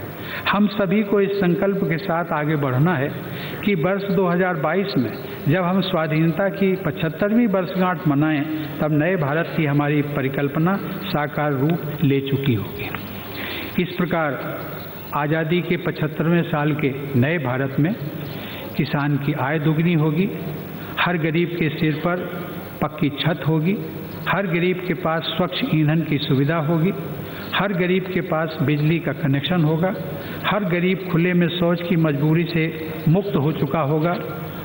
हम सभी को इस संकल्प के साथ आगे बढ़ना है कि वर्ष 2022 में जब हम स्वाधीनता की 75वीं वर्षगांठ मनाएं तब नए भारत की हमारी परिकल्पना साकार रूप ले चुकी होगी। इस प्रकार आज़ादी के 75वें साल के नए भारत में किसान की आय दुगनी होगी, हर गरीब के सिर पर पक्की छत होगी, हर गरीब के पास स्वच्छ ईंधन की सुविधा होगी, हर गरीब के पास बिजली का कनेक्शन होगा, हर गरीब खुले में शौच की मजबूरी से मुक्त हो चुका होगा,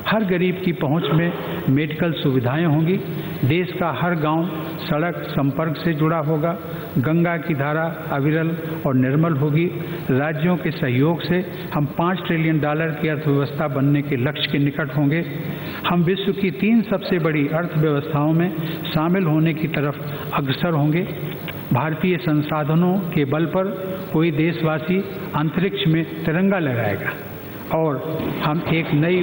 हर गरीब की पहुंच में मेडिकल सुविधाएं होंगी, देश का हर गांव सड़क संपर्क से जुड़ा होगा, गंगा की धारा अविरल और निर्मल होगी। राज्यों के सहयोग से हम $5 ट्रिलियन की अर्थव्यवस्था बनने के लक्ष्य के निकट होंगे। हम विश्व की 3 सबसे बड़ी अर्थव्यवस्थाओं में शामिल होने की तरफ अग्रसर होंगे। भारतीय संसाधनों के बल पर कोई देशवासी अंतरिक्ष में तिरंगा लहराएगा और हम एक नई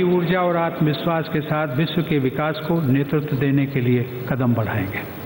ऊर्जा और आत्मविश्वास के साथ विश्व के विकास को नेतृत्व देने के लिए कदम बढ़ाएंगे।